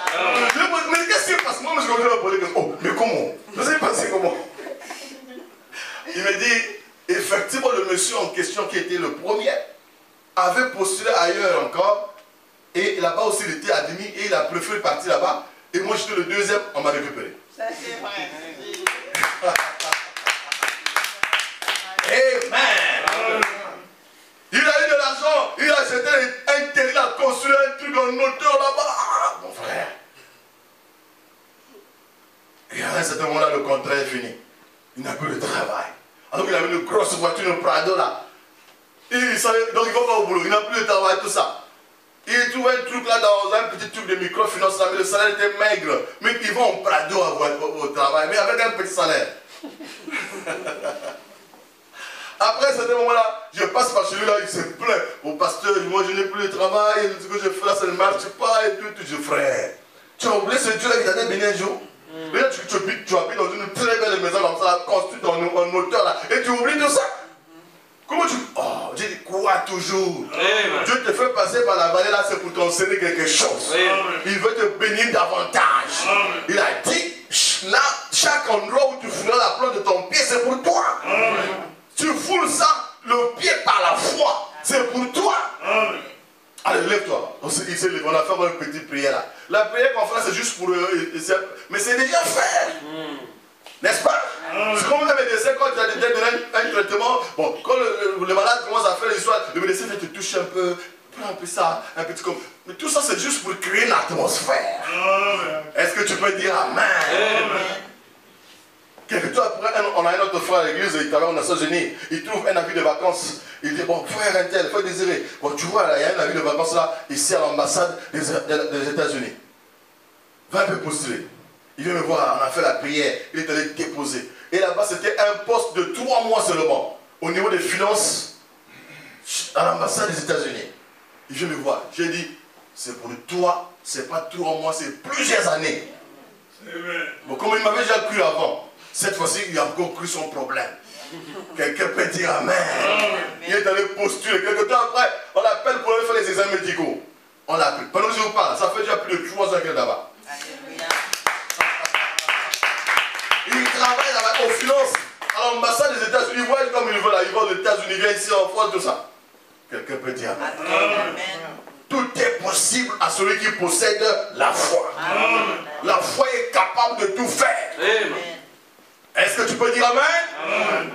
Mais qu'est-ce qui se passe? Moi, je continue à poser. Oh, mais comment? Je sais pas c'est comment. Il me dit, effectivement, le monsieur en question qui était le premier avait postulé ailleurs encore. Et là-bas aussi, il était admis et il a préféré partir là-bas. Et moi, j'étais le deuxième, on m'a récupéré. Ça, c'est vrai. Amen. Il a eu de l'argent, il a acheté un terrain, il a construit un truc en hauteur là-bas. Mon frère. Et à un certain moment-là, le contrat est fini. Il n'a plus de travail. Alors qu'il avait une grosse voiture, une Prado là. Donc il ne va pas au boulot, il n'a plus de travail, tout ça. Il trouve un truc là dans un petit truc de microfinance là, mais le salaire était maigre. Mais ils vont en Prado au travail, mais avec un petit salaire. Après ce moment-là, je passe par chez lui là, il se plaint. Au pasteur, moi je n'ai plus de travail, ce que je fais là, ça ne marche pas et tout. Je dis, frère, tu as oublié ce Dieu là qui t'a béni un jour. Mais là, tu habites dans une très belle maison comme ça, construite en hauteur là, et tu oublies tout ça. Comment tu... Oh, j'ai dit, crois toujours. Amen. Dieu te fait passer par la vallée là, c'est pour t'enseigner quelque chose. Amen. Il veut te bénir davantage. Amen. Il a dit, là, chaque endroit où tu fouleras la plante de ton pied, c'est pour toi. Amen. Tu foules ça, le pied par la foi, c'est pour toi. Amen. Allez, lève-toi. On a fait une petite prière là. La prière qu'on fait, c'est juste pour eux. Mais c'est déjà fait. N'est-ce pas? C'est comme le médecin, quand tu as déjà donné un traitement, bon, quand le malade commence à faire l'histoire, le médecin vient te toucher un peu, prends un peu ça, un petit comme. Mais tout ça, c'est juste pour créer une atmosphère. Est-ce que tu peux dire Amen? Quelque temps après, on a un autre frère à l'église, il travaille aux Nations Unies, il trouve un avis de vacances. Il dit, bon, frère un tel, frère désiré. Bon, tu vois, là, il y a un avis de vacances là, ici à l'ambassade des États-Unis. Va un peu postuler. Il vient me voir, on a fait la prière, il est allé déposer. Et là-bas, c'était un poste de 3 mois seulement, au niveau des finances, à l'ambassade des États-Unis. Il vient me voir. J'ai dit, c'est pour toi, c'est pas 3 mois, c'est plusieurs années. Bon, comme il m'avait déjà cru avant, cette fois-ci, il a encore cru son problème. Quelqu'un peut dire Amen. Il est allé postuler. Quelque temps après, on l'appelle pour aller faire les examens médicaux. On l'appelle. Pendant que je vous parle, ça fait déjà plus de 3 ans qu'il est là-bas. Il travaille là-bas aux finances, à l'ambassade des États-Unis. Il voit comme il veut là. Il va aux États-Unis, il vient ici en France, tout ça. Quelqu'un peut dire Amen. Tout est possible à celui qui possède la foi. Amen. La foi est capable de tout faire. Amen. Est-ce que tu peux dire Amen? Amen.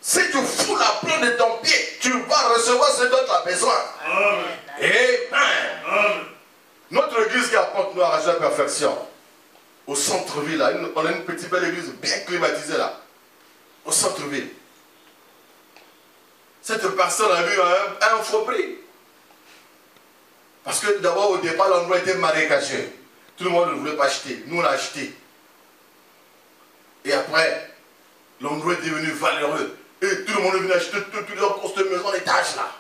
Si tu fous la plante de ton pied, tu vas recevoir ce dont tu as besoin. Amen. Amen. Notre église qui apporte nous à la perfection. au centre-ville, là. On a une petite belle église bien climatisée là. Au centre-ville. Cette personne a eu un faux prix. Parce que d'abord, au départ, l'endroit était marécageux. Tout le monde ne voulait pas acheter. Nous, on a acheté. Et après, l'endroit est devenu valeureux. Et tout le monde est venu acheter toute leur course de maison d'étage là.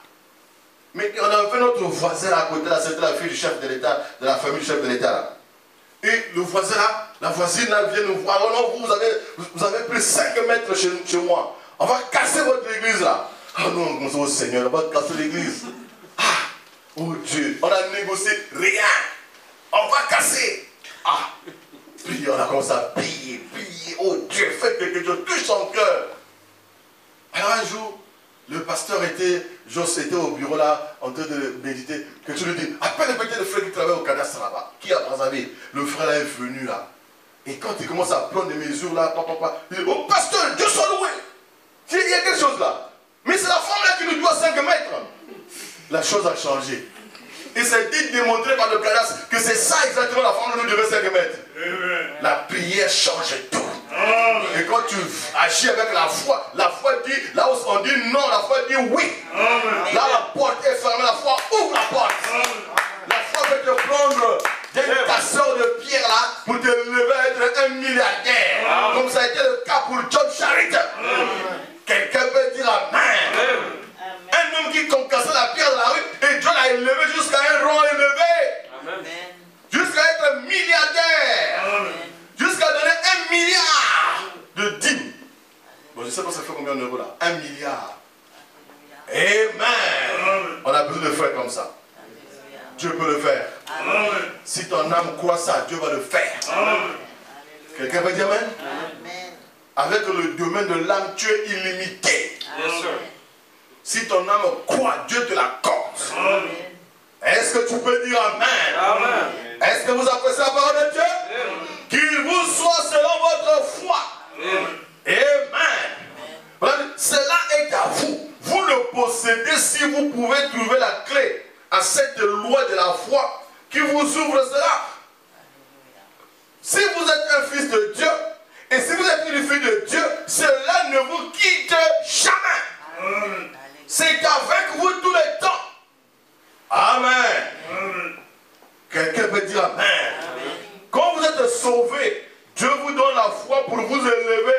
Mais on a fait notre voisin à côté là, c'était la fille du chef de l'État, de la famille du chef de l'État là. Et le voisin là, la voisine là vient nous voir. Oh non, vous avez pris 5 mètres chez moi. On va casser votre église là. Ah non, mon Seigneur, on va casser l'église. Ah, oh Dieu, on a négocié rien. On va casser. Ah, puis on a commencé à prier. Oh Dieu, fais quelque chose, touche son cœur. Alors un jour, le pasteur était au bureau là, en train de méditer, que tu lui dis, appelle peut-être le frère qui travaille au cadastre là-bas, qui est à Brazzaville. Le frère là est venu là. Et quand il commence à prendre des mesures là, il dit, oh pasteur, Dieu soit loué. Il y a quelque chose là. Mais c'est la femme là qui nous doit 5 mètres. La chose a changé. Et ça a été démontré par le cadastre que c'est ça exactement la femme nous devait 5 mètres. La prière change tout. Et quand tu agis avec la foi dit, là où on dit non, la foi dit oui. Là la porte est fermée, la foi ouvre la porte. La foi peut te prendre d'un casseur de pierre là pour te lever à être un milliardaire. Comme ça a été le cas pour John Charity. Quelqu'un peut dire amen. Un homme qui concassait la pierre de la rue et Dieu l'a élevé jusqu'à un rang élevé. Jusqu'à être milliardaire. Jusqu'à donner 1 milliard de dîmes. Bon, je ne sais pas ça fait combien d'euros là. 1 milliard. Amen. On a besoin de frères comme ça. Dieu peut le faire. Si ton âme croit ça, Dieu va le faire. Quelqu'un peut dire amen? Avec le domaine de l'âme, tu es illimité. Si ton âme croit, Dieu te l'accorde. Est-ce que tu peux dire amen? Est-ce que vous appréciez la parole de Dieu? Qu'il vous soit selon votre foi. Amen. Cela est à vous. Vous le possédez si vous pouvez trouver la clé à cette loi de la foi qui vous ouvre cela. Si vous êtes un fils de Dieu et si vous êtes une fille de Dieu, cela ne vous quitte jamais. C'est avec vous tout le temps. Amen. Quelqu'un peut dire amen. Quand vous êtes sauvés, Dieu vous donne la foi pour vous élever,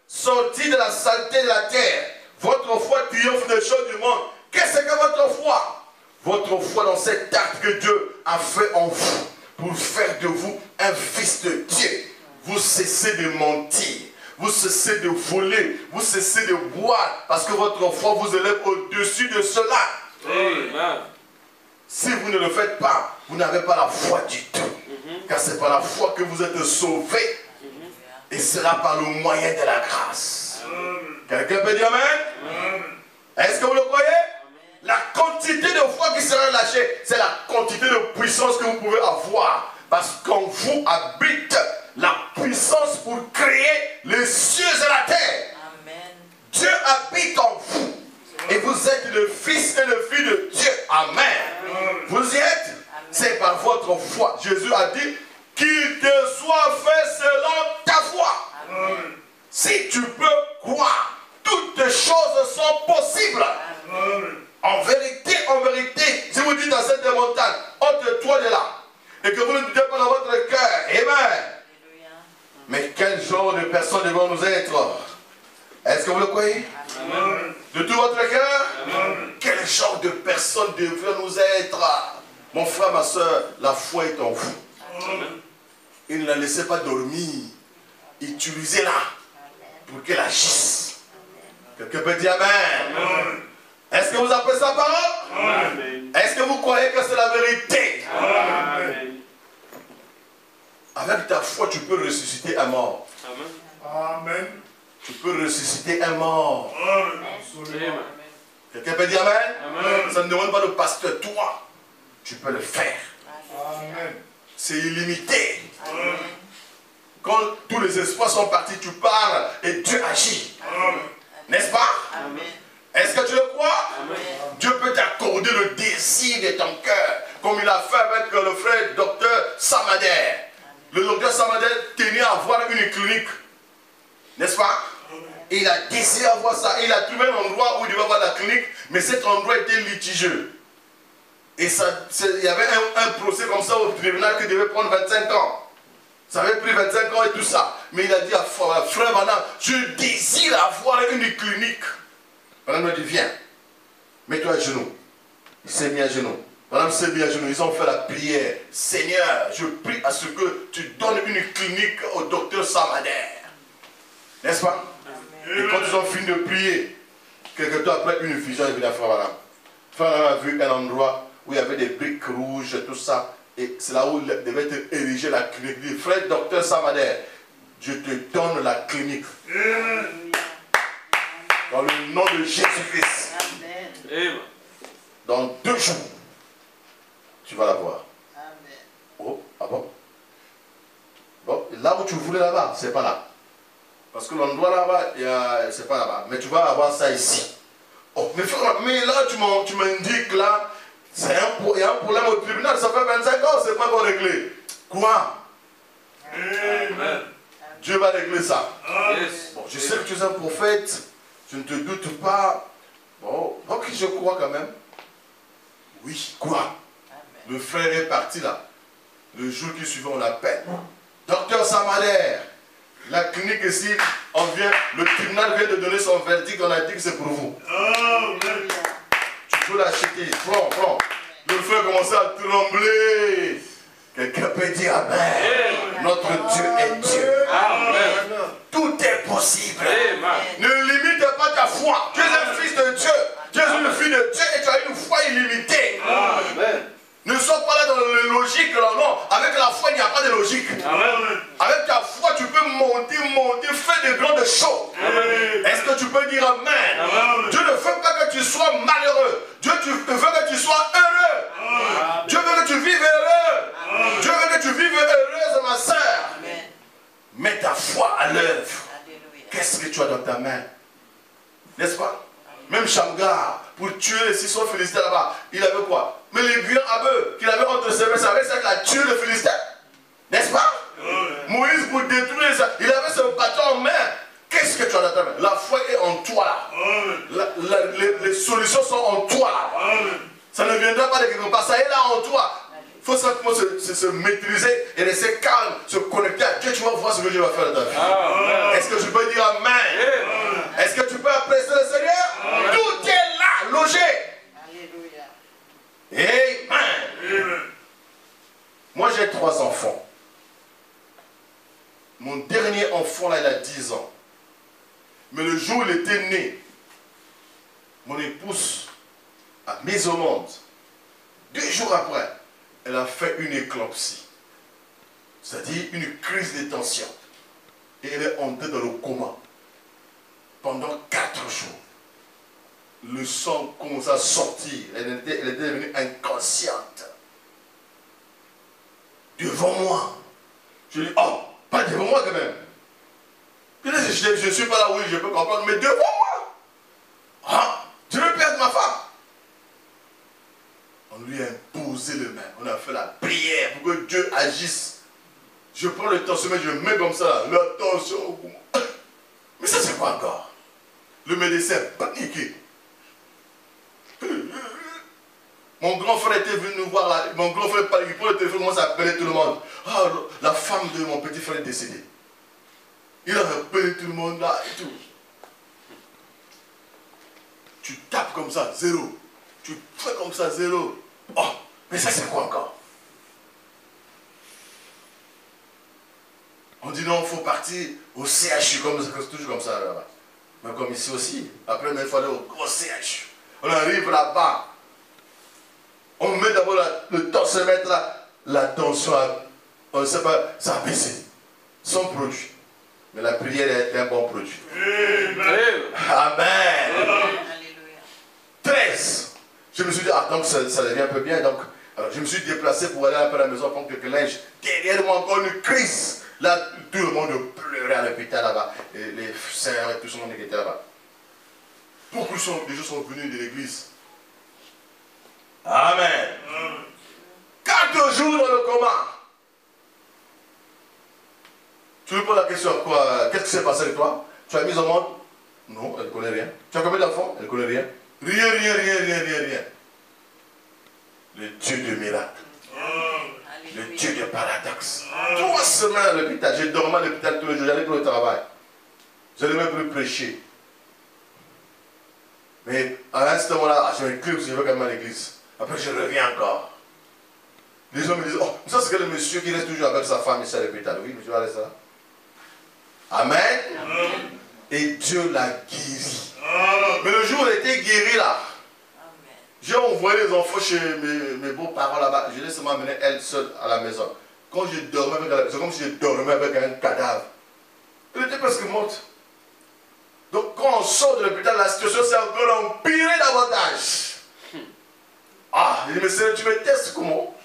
sortir de la saleté de la terre. Votre foi triomphe des choses du monde. Qu'est-ce que votre foi? Votre foi dans cet acte que Dieu a fait en vous pour faire de vous un fils de Dieu. Vous cessez de mentir, vous cessez de voler, vous cessez de boire parce que votre foi vous élève au-dessus de cela. Amen. Si vous ne le faites pas, vous n'avez pas la foi du tout. Car c'est par la foi que vous êtes sauvés. Et cela par le moyen de la grâce. Quelqu'un peut dire amen? Est-ce que vous le croyez? La quantité de foi qui sera lâchée, c'est la quantité de puissance que vous pouvez avoir. Parce qu'en vous habite la puissance pour créer les cieux et la terre. Amen. Dieu habite en vous. Et vous êtes le fils et le fille de Dieu. Amen. Vous y êtes? C'est par votre foi. Jésus a dit qu'il te soit fait selon ta foi. Amen. Si tu peux croire, toutes choses sont possibles. Amen. En vérité, si vous dites à cette montagne, ôte-toi de là, et que vous ne doutez pas dans votre cœur, amen. Mais quel genre de personnes devons-nous être? Est-ce que vous le croyez? Amen. De tout votre cœur? Quel genre de personnes devons-nous être? Mon frère, ma soeur, la foi est en vous. Amen. Et ne la laissez pas dormir. Utilisez-la pour qu'elle agisse. Quelqu'un peut dire amen. Amen. Est-ce que vous appréciez la parole? Est-ce que vous croyez que c'est la vérité? Amen. Avec ta foi, tu peux ressusciter un mort. Amen. Tu peux ressusciter un mort. Amen. Quelqu'un peut dire amen? Amen. Ça ne demande pas le pasteur, toi. Tu peux le faire. Amen. C'est illimité. Amen. Quand tous les espoirs sont partis, tu parles et Dieu agit. N'est-ce pas? Amen. Est-ce que tu le crois? Amen. Dieu peut t'accorder le désir de ton cœur, comme il a fait avec le frère docteur Samader. Le docteur Samader te avoir une clinique. N'est-ce pas? Et il a désiré avoir ça. Et il a trouvé un endroit où il devait avoir la clinique, mais cet endroit était litigieux. Et il y avait un procès comme ça au tribunal qui devait prendre 25 ans. Ça avait pris 25 ans et tout ça. Mais il a dit à frère Branham, je désire avoir une clinique. Branham lui a dit, viens, mets-toi à genoux. Il s'est mis à genoux. Branham s'est mis à genoux. Ils ont fait la prière. Seigneur, je prie à ce que tu donnes une clinique au docteur Samader. N'est-ce pas? Et quand ils ont fini de prier, quelque temps après, une vision est venue à frère Branham. Frère Branham a vu un endroit où il y avait des briques rouges, tout ça. Et c'est là où il devait être érigé la clinique. Il dit, frère docteur Samader, je te donne la clinique. Dans le nom de Jésus-Christ. Dans 2 jours, tu vas la voir. Oh, ah bon? Bon, là où tu voulais là-bas, c'est pas là. Parce que l'endroit là-bas, c'est pas là-bas. Mais tu vas avoir ça ici. Oh, mais là, tu m'indiques là, il y a un problème au tribunal, ça fait 25 ans, c'est pas encore réglé. Quoi? Amen. Dieu va régler ça. Bon, je sais que tu es un prophète, je ne te doute pas. Bon, ok, je crois quand même. Oui, quoi? Le frère est parti là. Le jour qui suivait, on l'appelle. Docteur Samader, la clinique ici, le tribunal vient de donner son verdict, on a dit que c'est pour vous. Amen. Tu peux l'acheter. Prends. Le frère commençait à trembler. Quelqu'un peut dire Amen. Notre Dieu est Dieu. Amen. Tout est possible. Amen. Ne limite pas ta foi. Tu es un fils de Dieu. Tu es une fille de Dieu et tu as une foi illimitée. Amen. Ne sois pas là dans les logiques, non. Avec la foi, il n'y a pas de logique. Amen. Avec ta foi, tu peux monter, faire de grandes choses. Est-ce que tu peux dire Amen? Amen. Dieu ne veut pas que tu sois malheureux. Dieu veut que tu sois heureux. Amen. Dieu veut que tu vives heureux. Amen. Dieu veut que tu vives heureuse, ma soeur. Mets ta foi à l'œuvre. Qu'est-ce que tu as dans ta main? N'est-ce pas? Même Shamgar, pour tuer les 600 Philistins là-bas, il avait quoi? Mais les grands à eux qu'il avait entre ses mains, ça qu'il a tué le Philistin. N'est-ce pas? Moïse, pour détruire ça, il avait ce bâton en main. Qu'est-ce que tu as dans ta main? La foi est en toi là. Les solutions sont en toi là. Ça ne viendra pas de quelque part, ça est là en toi. Il faut simplement se maîtriser et rester calme, se connecter à Dieu. Tu vas voir ce que Dieu va faire dans ta vie. Est-ce que je peux dire Amen? Est-ce que tu peux apprécier le Seigneur? Tout est là, logé. Amen. Moi j'ai 3 enfants. Mon dernier enfant là, il a 10 ans. Mais le jour où il était né, mon épouse a mis au monde. 2 jours après, elle a fait une éclampsie. C'est-à-dire une crise de tension. Et elle est entrée dans le coma. Pendant 4 jours. Le sang commence à sortir. Elle était devenue inconsciente. Devant moi. Je dis, oh, pas devant moi quand même. Je ne suis pas là, oui, je peux comprendre, mais devant moi. Ah, je veux perdre ma femme. On lui a imposé les mains. On a fait la prière pour que Dieu agisse. Je prends le tensiomètre, je mets comme ça, la tension. Mais ça, c'est quoi encore? Le médecin paniqué. Mon grand frère était venu nous voir là. Mon grand frère paniqué. Pour le téléphone, commence à appeler tout le monde. Ah, la femme de mon petit frère est décédée. Il a appelé tout le monde là et tout. Tu tapes comme ça, 0. Tu fais comme ça, 0. Oh, mais ça c'est quoi encore? On dit non, il faut partir au CHU, c'est toujours comme ça là-bas. Mais comme ici aussi. Après, il faut aller au gros CHU. On arrive là-bas. On met d'abord le tensiomètre là. La tension, on ne sait pas, ça a baissé. Son produit. Mais la prière est un bon produit. Amen. Amen. 13. Je me suis dit, ah, donc ça devient un peu bien. Donc, alors, je me suis déplacé pour aller un peu à la maison prendre quelques linges. Derrière moi, encore une crise. Là, tout le monde pleurait à l'hôpital là-bas. Les sœurs et tout le monde qui était là-bas. Beaucoup de gens sont venus de l'église. Amen. 4 jours dans le coma. Tu lui poses la question, quoi? Qu'est-ce qui s'est passé avec toi? Tu as mis au monde? Non, elle ne connaît rien. Tu as combien d'enfants? Elle ne connaît rien. Rien. Le Dieu de miracle. Le Dieu de paradoxe. 3 semaines à l'hôpital. J'ai dormi à l'hôpital tous les jours. J'allais pour le travail. Je n'allais même plus prêcher. Mais à ce moment-là, je m'écris parce que je veux quand même à l'église. Après, je reviens encore. Les gens me disent, oh, ça c'est que le monsieur qui reste toujours avec sa femme ici à l'hôpital. Oui, monsieur, allez ça. Amen. Et Dieu l'a guéri. Mais le jour où il était guéri là, j'ai envoyé les enfants chez mes beaux-parents là-bas. Je l'ai seulement amené elle seule à la maison. Quand je dormais avec elle, c'est comme si je dormais avec un cadavre. Elle était presque morte. Donc quand on sort de l'hôpital, la situation s'est encore empirée davantage. Ah, il dit, mais Seigneur, tu me testes comment?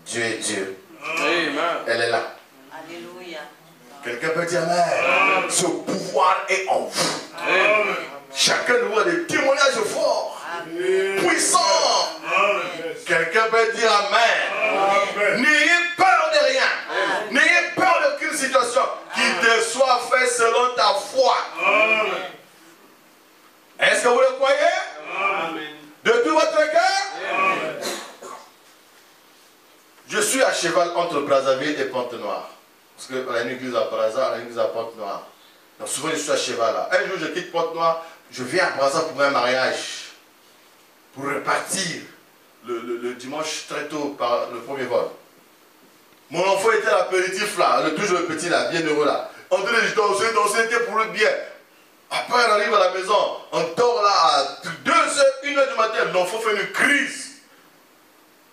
Dieu est Dieu. Amen. Elle est là. Alléluia. Quelqu'un peut dire Amen. Ce pouvoir est en vous. Amen. Chacun de vous a des témoignages forts, puissants. Quelqu'un peut dire Amen. N'ayez peur de rien. N'ayez peur d'aucune situation qui te soit faite selon ta foi. Est-ce que vous le croyez? De tout votre cœur? Je suis à cheval entre Brazzaville et Pointe-Noire. Parce qu'on a une église à Brazzaville, on a une église à Pointe-Noire. Donc souvent je suis à cheval là. Un jour je quitte Pointe-Noire, je viens à Brazzaville pour un mariage. Pour repartir le dimanche très tôt par le premier vol. Mon enfant était à l'apéritif là, toujours le petit là, bien heureux là. On devait danser, était pour le bien. Après on arrive à la maison, on dort là à 2h, 1h du matin, l'enfant fait une crise.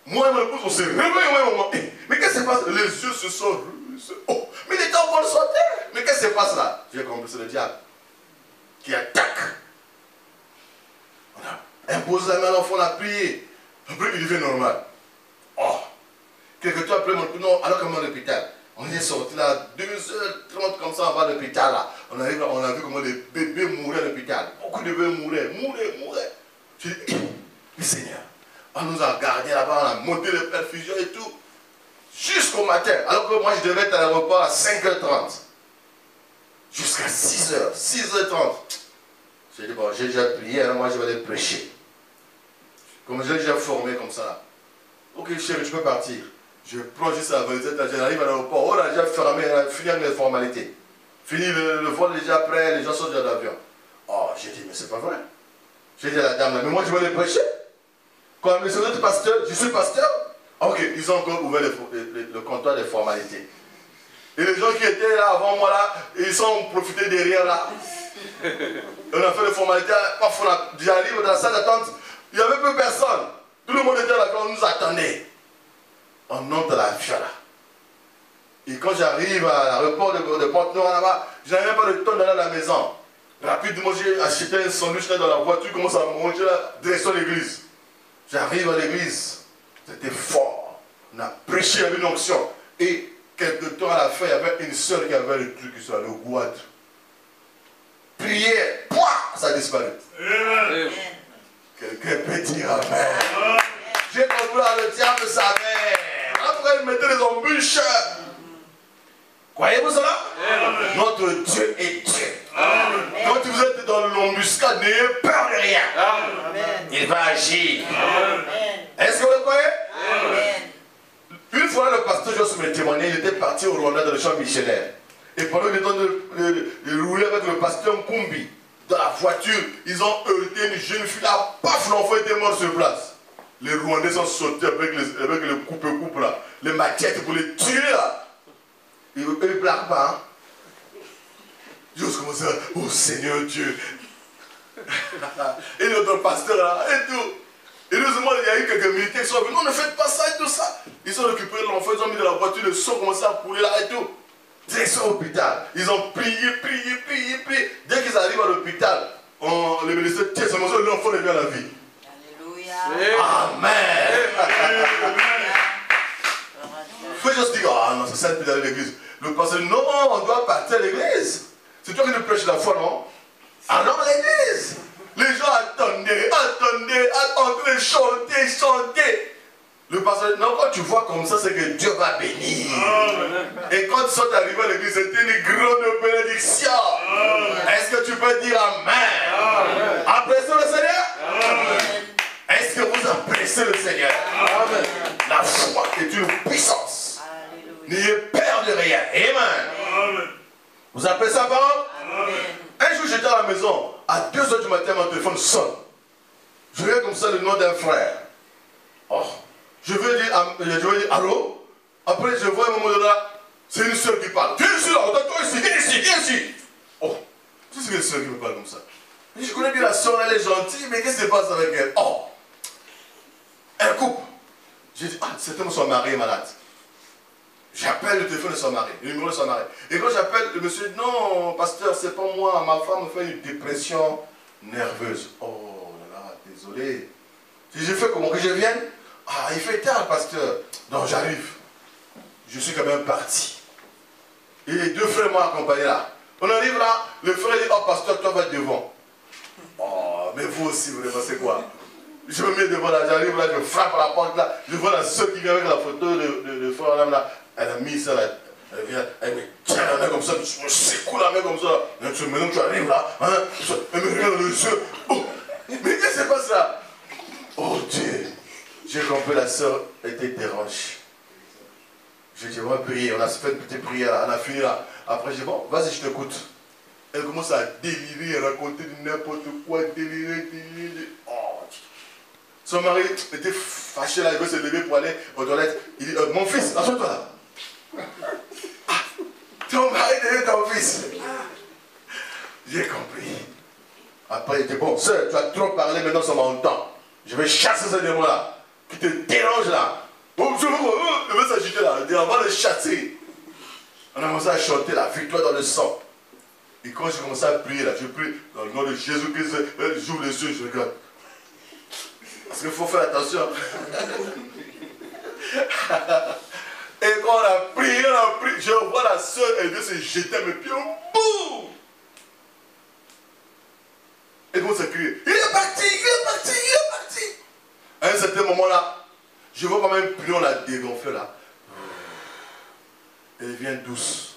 Moi et mon épouse, on s'est réveillé. Mais qu'est-ce qui se passe? Les yeux se sont... Oh, mais il était en bonne santé. Mais qu'est-ce qui se passe là? J'ai compris, c'est le diable qui attaque. On a imposé la main à l'enfant, on a prié. Après, il devient normal. Oh, quelques temps après, non, alors qu'on est à l'hôpital. On est sorti là, 2h30 comme ça, on va à l'hôpital là. On arrive là, on a vu comment les bébés mouraient à l'hôpital. Beaucoup de bébés mouraient. J'ai dit, mais Seigneur, on nous a gardés là-bas, on a monté les perfusions et tout. Jusqu'au matin, alors que moi je devais être à l'aéroport à 5h30. Jusqu'à 6h, 6h30. J'ai dit, bon, j'ai déjà prié, alors moi je vais aller prêcher. Comme je l'ai déjà formé comme ça là. Ok chérie, tu peux partir. Je prends juste la valise, j'arrive à l'aéroport, on a déjà fermé, on a fini les formalités. Fini le vol est déjà prêt, les gens sont déjà dans l'avion. Oh, j'ai dit, mais c'est pas vrai. J'ai dit à la dame là, mais moi je vais aller prêcher. Quand monsieur est pasteur, je suis pasteur. Ok, ils ont encore ouvert le comptoir des formalités. Et les gens qui étaient là avant moi là, ils sont profités derrière là. On a fait les formalités, parfois j'arrive dans la salle d'attente, il n'y avait plus personne. Tout le monde était là quand on nous attendait. On monte à l'avion là. Et quand j'arrive à l'aéroport de Pointe-Noire là-bas, je n'avais même pas le temps d'aller à la maison. Rapidement, j'ai acheté un sandwich là dans la voiture, commence à manger là, direction l'église. J'arrive à l'église, c'était fort. On a prêché avec une onction. Et quelque temps à la fin, il y avait une soeur qui avait le truc sur le goût. Prière, pouah, ça a disparu. Amen. Quelqu'un peut dire Amen. J'ai compris, le diable savait. Après, il mettait les embûches. Croyez-vous cela? Amen. Notre Dieu est Dieu. Amen. Quand vous êtes dans l'embuscade, n'ayez peur de rien. Amen. Il va agir. Amen. Est-ce que vous le croyez? Amen. Une fois, le pasteur Joss me témoignait, il était parti au Rwanda dans le champ missionnaire. Et pendant qu'il était en train de rouler avec le pasteur Nkumbi, dans la voiture, ils ont heurté une jeune fille là, paf, l'enfant était mort sur place. Les Rwandais sont sautés avec le coupe-coupe là, les machettes pour les tuer là. Ils ne blaguent pas. Hein? J'ose commencer à, oh Seigneur Dieu. Et notre pasteur là, et tout. Et heureusement, il y a eu quelques militaires qui sont venus, non, ne faites pas ça et tout ça. Ils ont récupéré l'enfant, ils ont mis dans la voiture, le sang commençait à couler là et tout. Direction à l'hôpital. Ils ont prié. Dès qu'ils arrivent à l'hôpital, le ministère tient son morceau, l'enfant revient à la vie. Alléluia. Amen. Faut juste dire, ah non, c'est ça de d'aller à l'église. Le pasteur dit, non, on doit partir à l'église. C'est toi qui nous prêches la foi, non? Allons à l'église. Les gens attendaient, en train de chanter. Le pasteur dit, non, quand tu vois comme ça, c'est que Dieu va bénir. Et quand ils sont arrivés à l'église, c'était une grande bénédiction. Est-ce que tu peux dire Amen? Appréciez le Seigneur? Est-ce que vous appréciez le Seigneur? La foi est une puissance. N'ayez peur de rien. Amen. Vous appréciez la parole? Un jour, j'étais à la maison. À 2 h du matin, mon téléphone sonne. Je regarde comme ça le nom d'un frère. Oh. Je vais dire allô. Après, je vois un moment donné, c'est une soeur qui parle. Viens ici, là, toi ici, viens ici, viens ici. Oh, tu sais que une soeur qui me parle comme ça. Je connais bien la soeur, elle est gentille, mais qu'est-ce qui se passe avec elle? Oh, elle coupe. J'ai dit, ah, c'était son mari est malade. J'appelle le téléphone de son mari, le numéro de son mari. Et quand j'appelle, le monsieur dit, non, pasteur, c'est pas moi, ma femme fait une dépression nerveuse. Oh là là, désolé. Si j'ai fait comment que je vienne? Ah, il fait tard, pasteur. Non, j'arrive. Je suis quand même parti. Et les 2 frères m'ont accompagné là. On arrive là, le frère dit, oh pasteur, toi va devant. Oh, mais vous aussi, vous devez c'est quoi? Je me mets devant là, j'arrive là, je frappe à la porte là, je vois la soeur qui vient avec la photo de frère là, là. Elle a mis ça là, elle vient, elle me tient la main comme ça, je me secoue la main comme ça. Maintenant tu arrives là, hein, elle me regarde dans les yeux. Oh, mais qu'est-ce qui se passe là? Oh Dieu, j'ai compris, la soeur était dérangée. J'ai dit, on va prier, on a fait une petite prière là, on a fini là. Après j'ai dit, bon, vas-y, je t'écoute. Elle commence à délirer, raconter n'importe quoi, délirer. Oh. Son mari était fâché là, il veut se lever pour aller aux toilettes. Il dit, mon fils, assois-toi là. Ah, ton mari devient ton fils. J'ai compris. Après il dit, bon, sœur, tu as trop parlé, maintenant ça m'entend. Je vais chasser ce démon là, qui te dérange là. Oh, je veux s'agiter là, on va le chasser. On a commencé à chanter la victoire dans le sang. Et quand j'ai commencé à prier là, je prie dans le nom de Jésus-Christ, j'ouvre les yeux, je regarde. Parce qu'il faut faire attention. Et quand on a prié, je vois la soeur, elle vient se jeter à mes pieds, boum! Et comment ça crie? Il est parti, il est parti, il est parti! À un certain moment là, je vois quand même plus on l'a dégonflé là. Elle vient douce.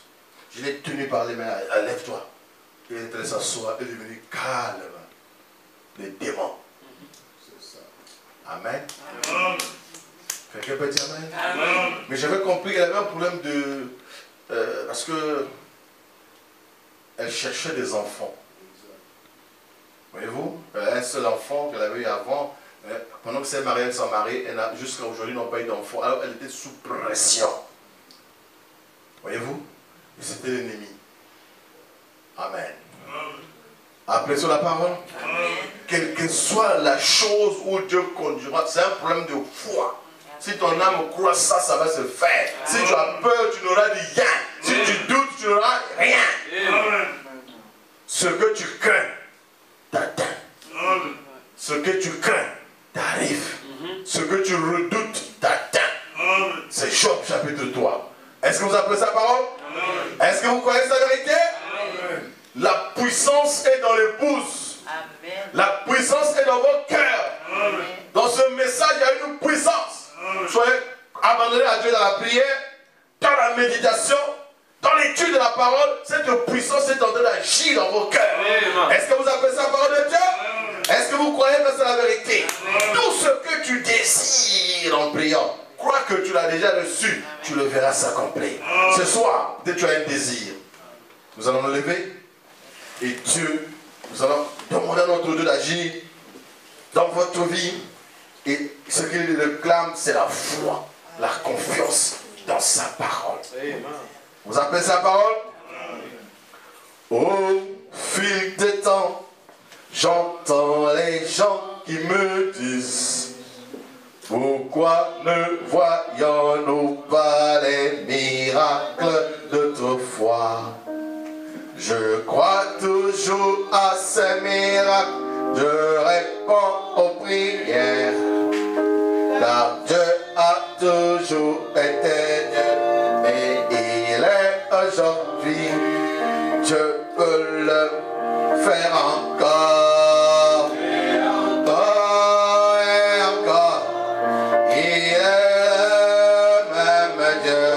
Je l'ai tenue par les mains, elle lève-toi. Et elle est allée s'asseoir, elle est venue calme. Les démons. C'est ça. Amen. Quelqu'un peut dire amen? Amen. Mais j'avais compris qu'elle avait un problème de... parce que elle cherchait des enfants. Voyez-vous? Elle a un seul enfant qu'elle avait eu avant. Pendant que ses mariés sont mariés, jusqu'à aujourd'hui, n'ont pas eu d'enfants. Alors elle était sous pression. Voyez-vous? Et c'était l'ennemi. Amen. Apprécions la parole. Quelle que soit la chose où Dieu conduira, c'est un problème de foi. Si ton âme croit ça, ça va se faire. Si tu as peur, tu n'auras rien. Si tu doutes, tu n'auras rien. Ce que tu crains t'atteint. Ce que tu crains t'arrive. Ce que tu redoutes t'atteint. C'est Job chapitre 3. Est-ce que vous appréciez la parole? Est-ce que vous croyez sa vérité? La puissance est dans l'épouse. La puissance est dans votre cœur. Dans ce message, il y a une puissance. Soyez abandonnés à Dieu dans la prière, dans la méditation, dans l'étude de la parole. Cette puissance est en train d'agir dans vos cœurs. Est-ce que vous appréciez la parole de Dieu? Est-ce que vous croyez que c'est la vérité? Tout ce que tu désires en priant, crois que tu l'as déjà reçu, tu le verras s'accomplir. Ce soir, dès que tu as un désir, nous allons nous lever et Dieu, nous allons demander à notre Dieu d'agir dans votre vie. Et ce qu'il réclame, c'est la foi, la confiance dans sa parole. Vous appelez sa parole? Au fil des temps, j'entends les gens qui me disent: pourquoi ne voyons-nous pas les miracles d'autrefois? Je crois toujours à ces miracles, je réponds aux prières, car Dieu a toujours été Dieu et il est aujourd'hui. Dieu peut le faire encore. Encore et encore. Il est le même Dieu.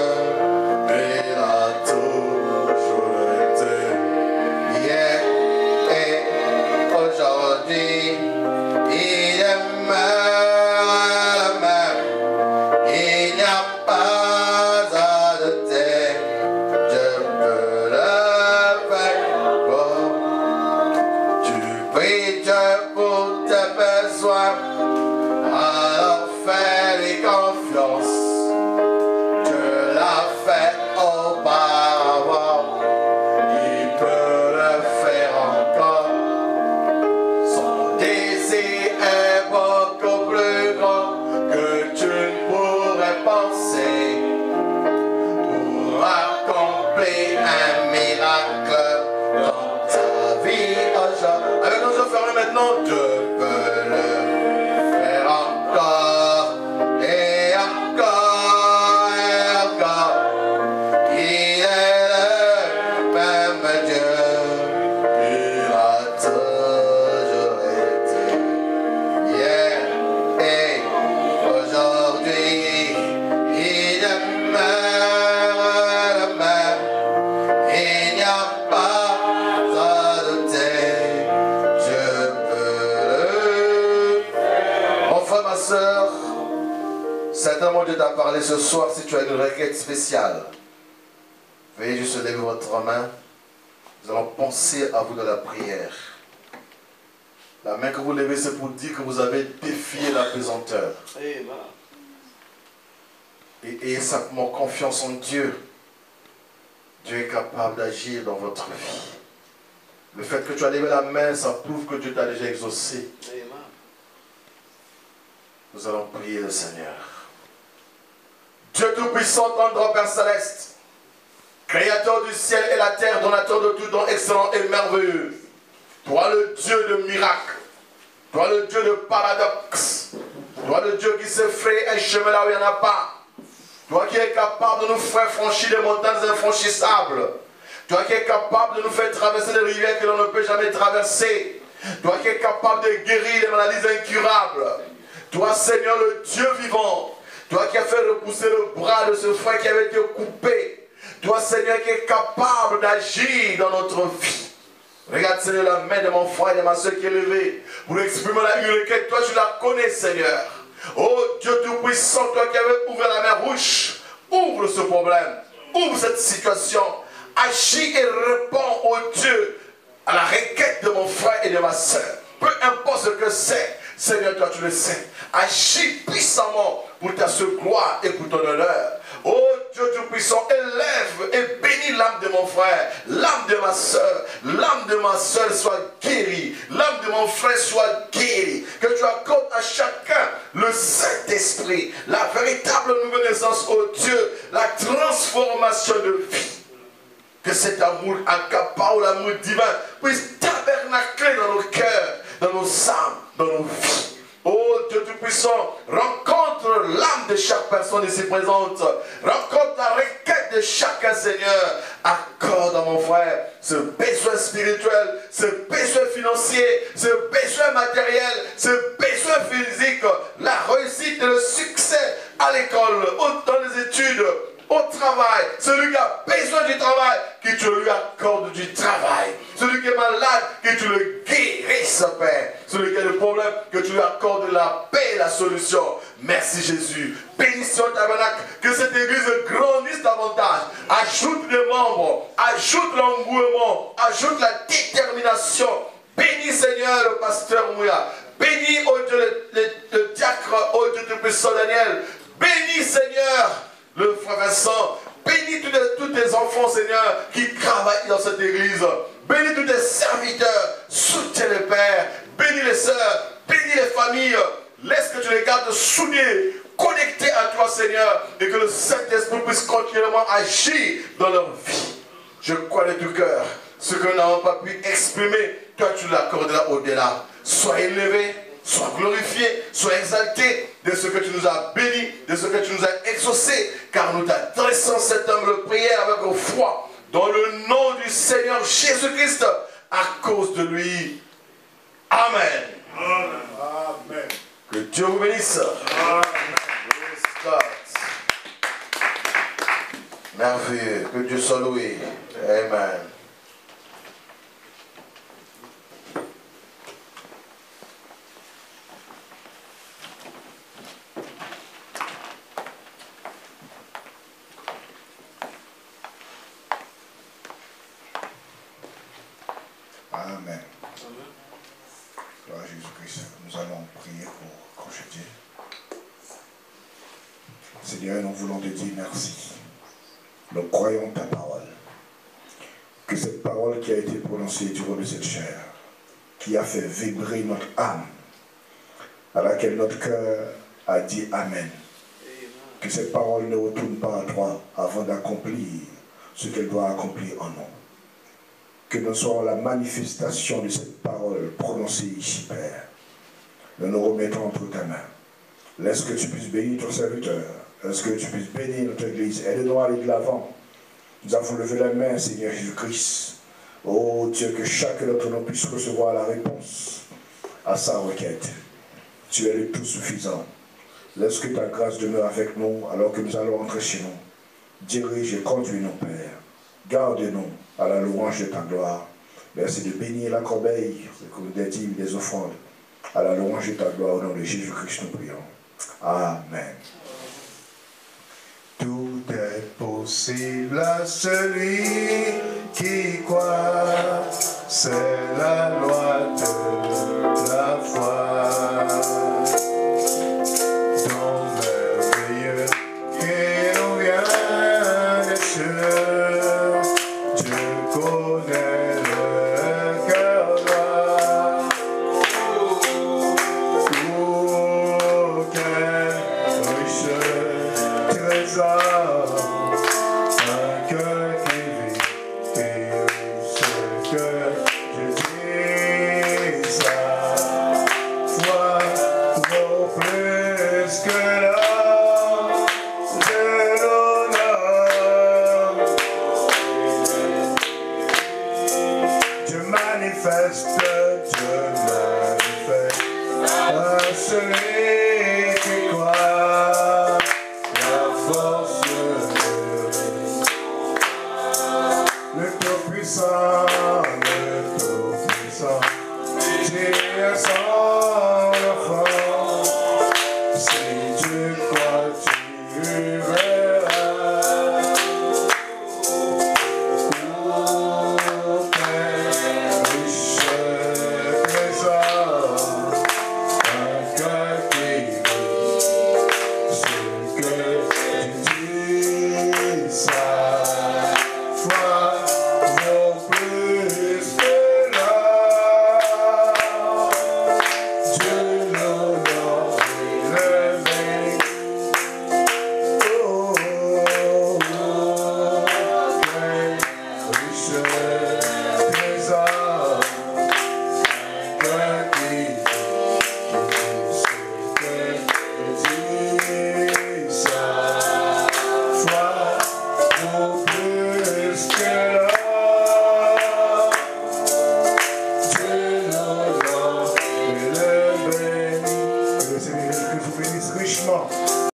accompli un miracle dans ta vie. Avec nos yeux fermés maintenant, je peux le faire encore et encore et encore. Il est le même Dieu, il a toujours été hier et aujourd'hui. Il demeure le même, il n'y a pas à douter, je peux le faire. Mon frère, ma soeur, certainement Dieu t'a parlé ce soir. Si tu as une requête spéciale, veuillez juste lever votre main. Nous allons penser à vous de la prière. La main que vous levez, c'est pour dire que vous avez défié la pesanteur. Et ayez simplement confiance en Dieu. Dieu est capable d'agir dans votre vie. Le fait que tu as levé la main, ça prouve que Dieu t'a déjà exaucé. Nous allons prier le Seigneur. Dieu Tout-Puissant, tendre Père Céleste, Créateur du ciel et la terre, donateur de tout don excellent et merveilleux. Toi le Dieu de miracles, toi le Dieu de paradoxe, toi le Dieu qui se fraye un chemin là où il n'y en a pas. Toi qui es capable de nous faire franchir des montagnes infranchissables. Toi qui es capable de nous faire traverser des rivières que l'on ne peut jamais traverser. Toi qui es capable de guérir les maladies incurables. Toi Seigneur le Dieu vivant. Toi qui as fait repousser le bras de ce frère qui avait été coupé. Toi Seigneur qui es capable d'agir dans notre vie. Regarde Seigneur la main de mon frère et de ma soeur qui est levée. Pour exprimer la requête. Toi tu la connais Seigneur. Oh Dieu Tout-Puissant, toi qui avais ouvert la mer rouge, ouvre ce problème, ouvre cette situation, agis et réponds, oh Dieu, à la requête de mon frère et de ma soeur. Peu importe ce que c'est, Seigneur, toi tu le sais. Agis puissamment pour ta seule gloire et pour ton honneur. Oh Dieu Tout-Puissant, élève et bénis l'âme de mon frère, l'âme de ma soeur soit guérie, l'âme de mon frère soit guérie. Que tu accordes à chacun le Saint-Esprit, la véritable nouvelle naissance, oh Dieu, la transformation de vie. Que cet amour incapable, l'amour divin, puisse tabernacler dans nos cœurs, dans nos âmes, dans nos vies. Oh Dieu Tout-Puissant, rencontre l'âme de chaque personne ici présente. Rencontre la requête de chacun, Seigneur. Accorde à mon frère ce besoin spirituel, ce besoin financier, ce besoin matériel, ce besoin physique, la réussite et le succès à l'école, dans les études, au travail. Celui qui a besoin du travail, que tu lui accordes du travail. Celui qui est malade, que tu le guérisses, Père. Celui qui a des problèmes, que tu lui accordes la paix et la solution. Merci Jésus. Bénis ton tabernacle, que cette église grandisse davantage. Ajoute des membres, ajoute l'engouement, ajoute la détermination. Bénis Seigneur le pasteur Mouya. Bénis, oh Dieu, le diacre, oh Dieu Tout-Puissant Daniel. Bénis Seigneur le frère Vincent. Bénis tous tes enfants, Seigneur, qui travaillent dans cette église. Bénis tous tes serviteurs. Soutiens les pères. Bénis les sœurs. Bénis les familles. Laisse que tu les gardes soudés, connectés à toi, Seigneur, et que le Saint-Esprit puisse continuellement agir dans leur vie. Je crois de tout cœur. Ce que nous n'avons pas pu exprimer, toi tu l'accorderas au-delà. Sois élevé, sois glorifié, sois exalté de ce que tu nous as béni, de ce que tu nous as exaucé, car nous t'adressons cette humble prière avec foi, dans le nom du Seigneur Jésus-Christ, à cause de lui. Amen. Amen. Que Dieu vous bénisse. Amen. Merveilleux. Que Dieu soit loué. Amen. Amen. Gloire à Jésus-Christ. Nous allons prier pour congédier. Seigneur, nous voulons te dire merci. Nous croyons ta parole. Que cette parole qui a été prononcée durant cette chair, qui a fait vibrer notre âme, à laquelle notre cœur a dit Amen. Que cette parole ne retourne pas à toi avant d'accomplir ce qu'elle doit accomplir en nous. Que nous soyons la manifestation de cette parole prononcée ici, Père. Nous nous remettons entre ta main. Laisse que tu puisses bénir ton serviteur. Laisse que tu puisses bénir notre Église. Aide-nous à aller de l'avant. Nous avons levé la main, Seigneur Jésus-Christ. Oh Dieu, que chacun d'entre nous puisse recevoir la réponse à sa requête. Tu es le tout suffisant. Laisse que ta grâce demeure avec nous alors que nous allons entrer chez nous. Dirige et conduis-nous, Père. Garde-nous à la louange de ta gloire. Merci de bénir la corbeille, des dîmes, des offrandes. À la louange de ta gloire, au nom de Jésus-Christ, nous prions. Amen. Tout est possible à celui qui croit. C'est la loi de la foi. Don merveilleux qui nous vient des cieux. Dieu connaît le cœur droit. Oh, quel riche trésor, un cœur qui vit et ce que je dis, sa foi vaut plus que l'or de l'honneur. Dieu manifeste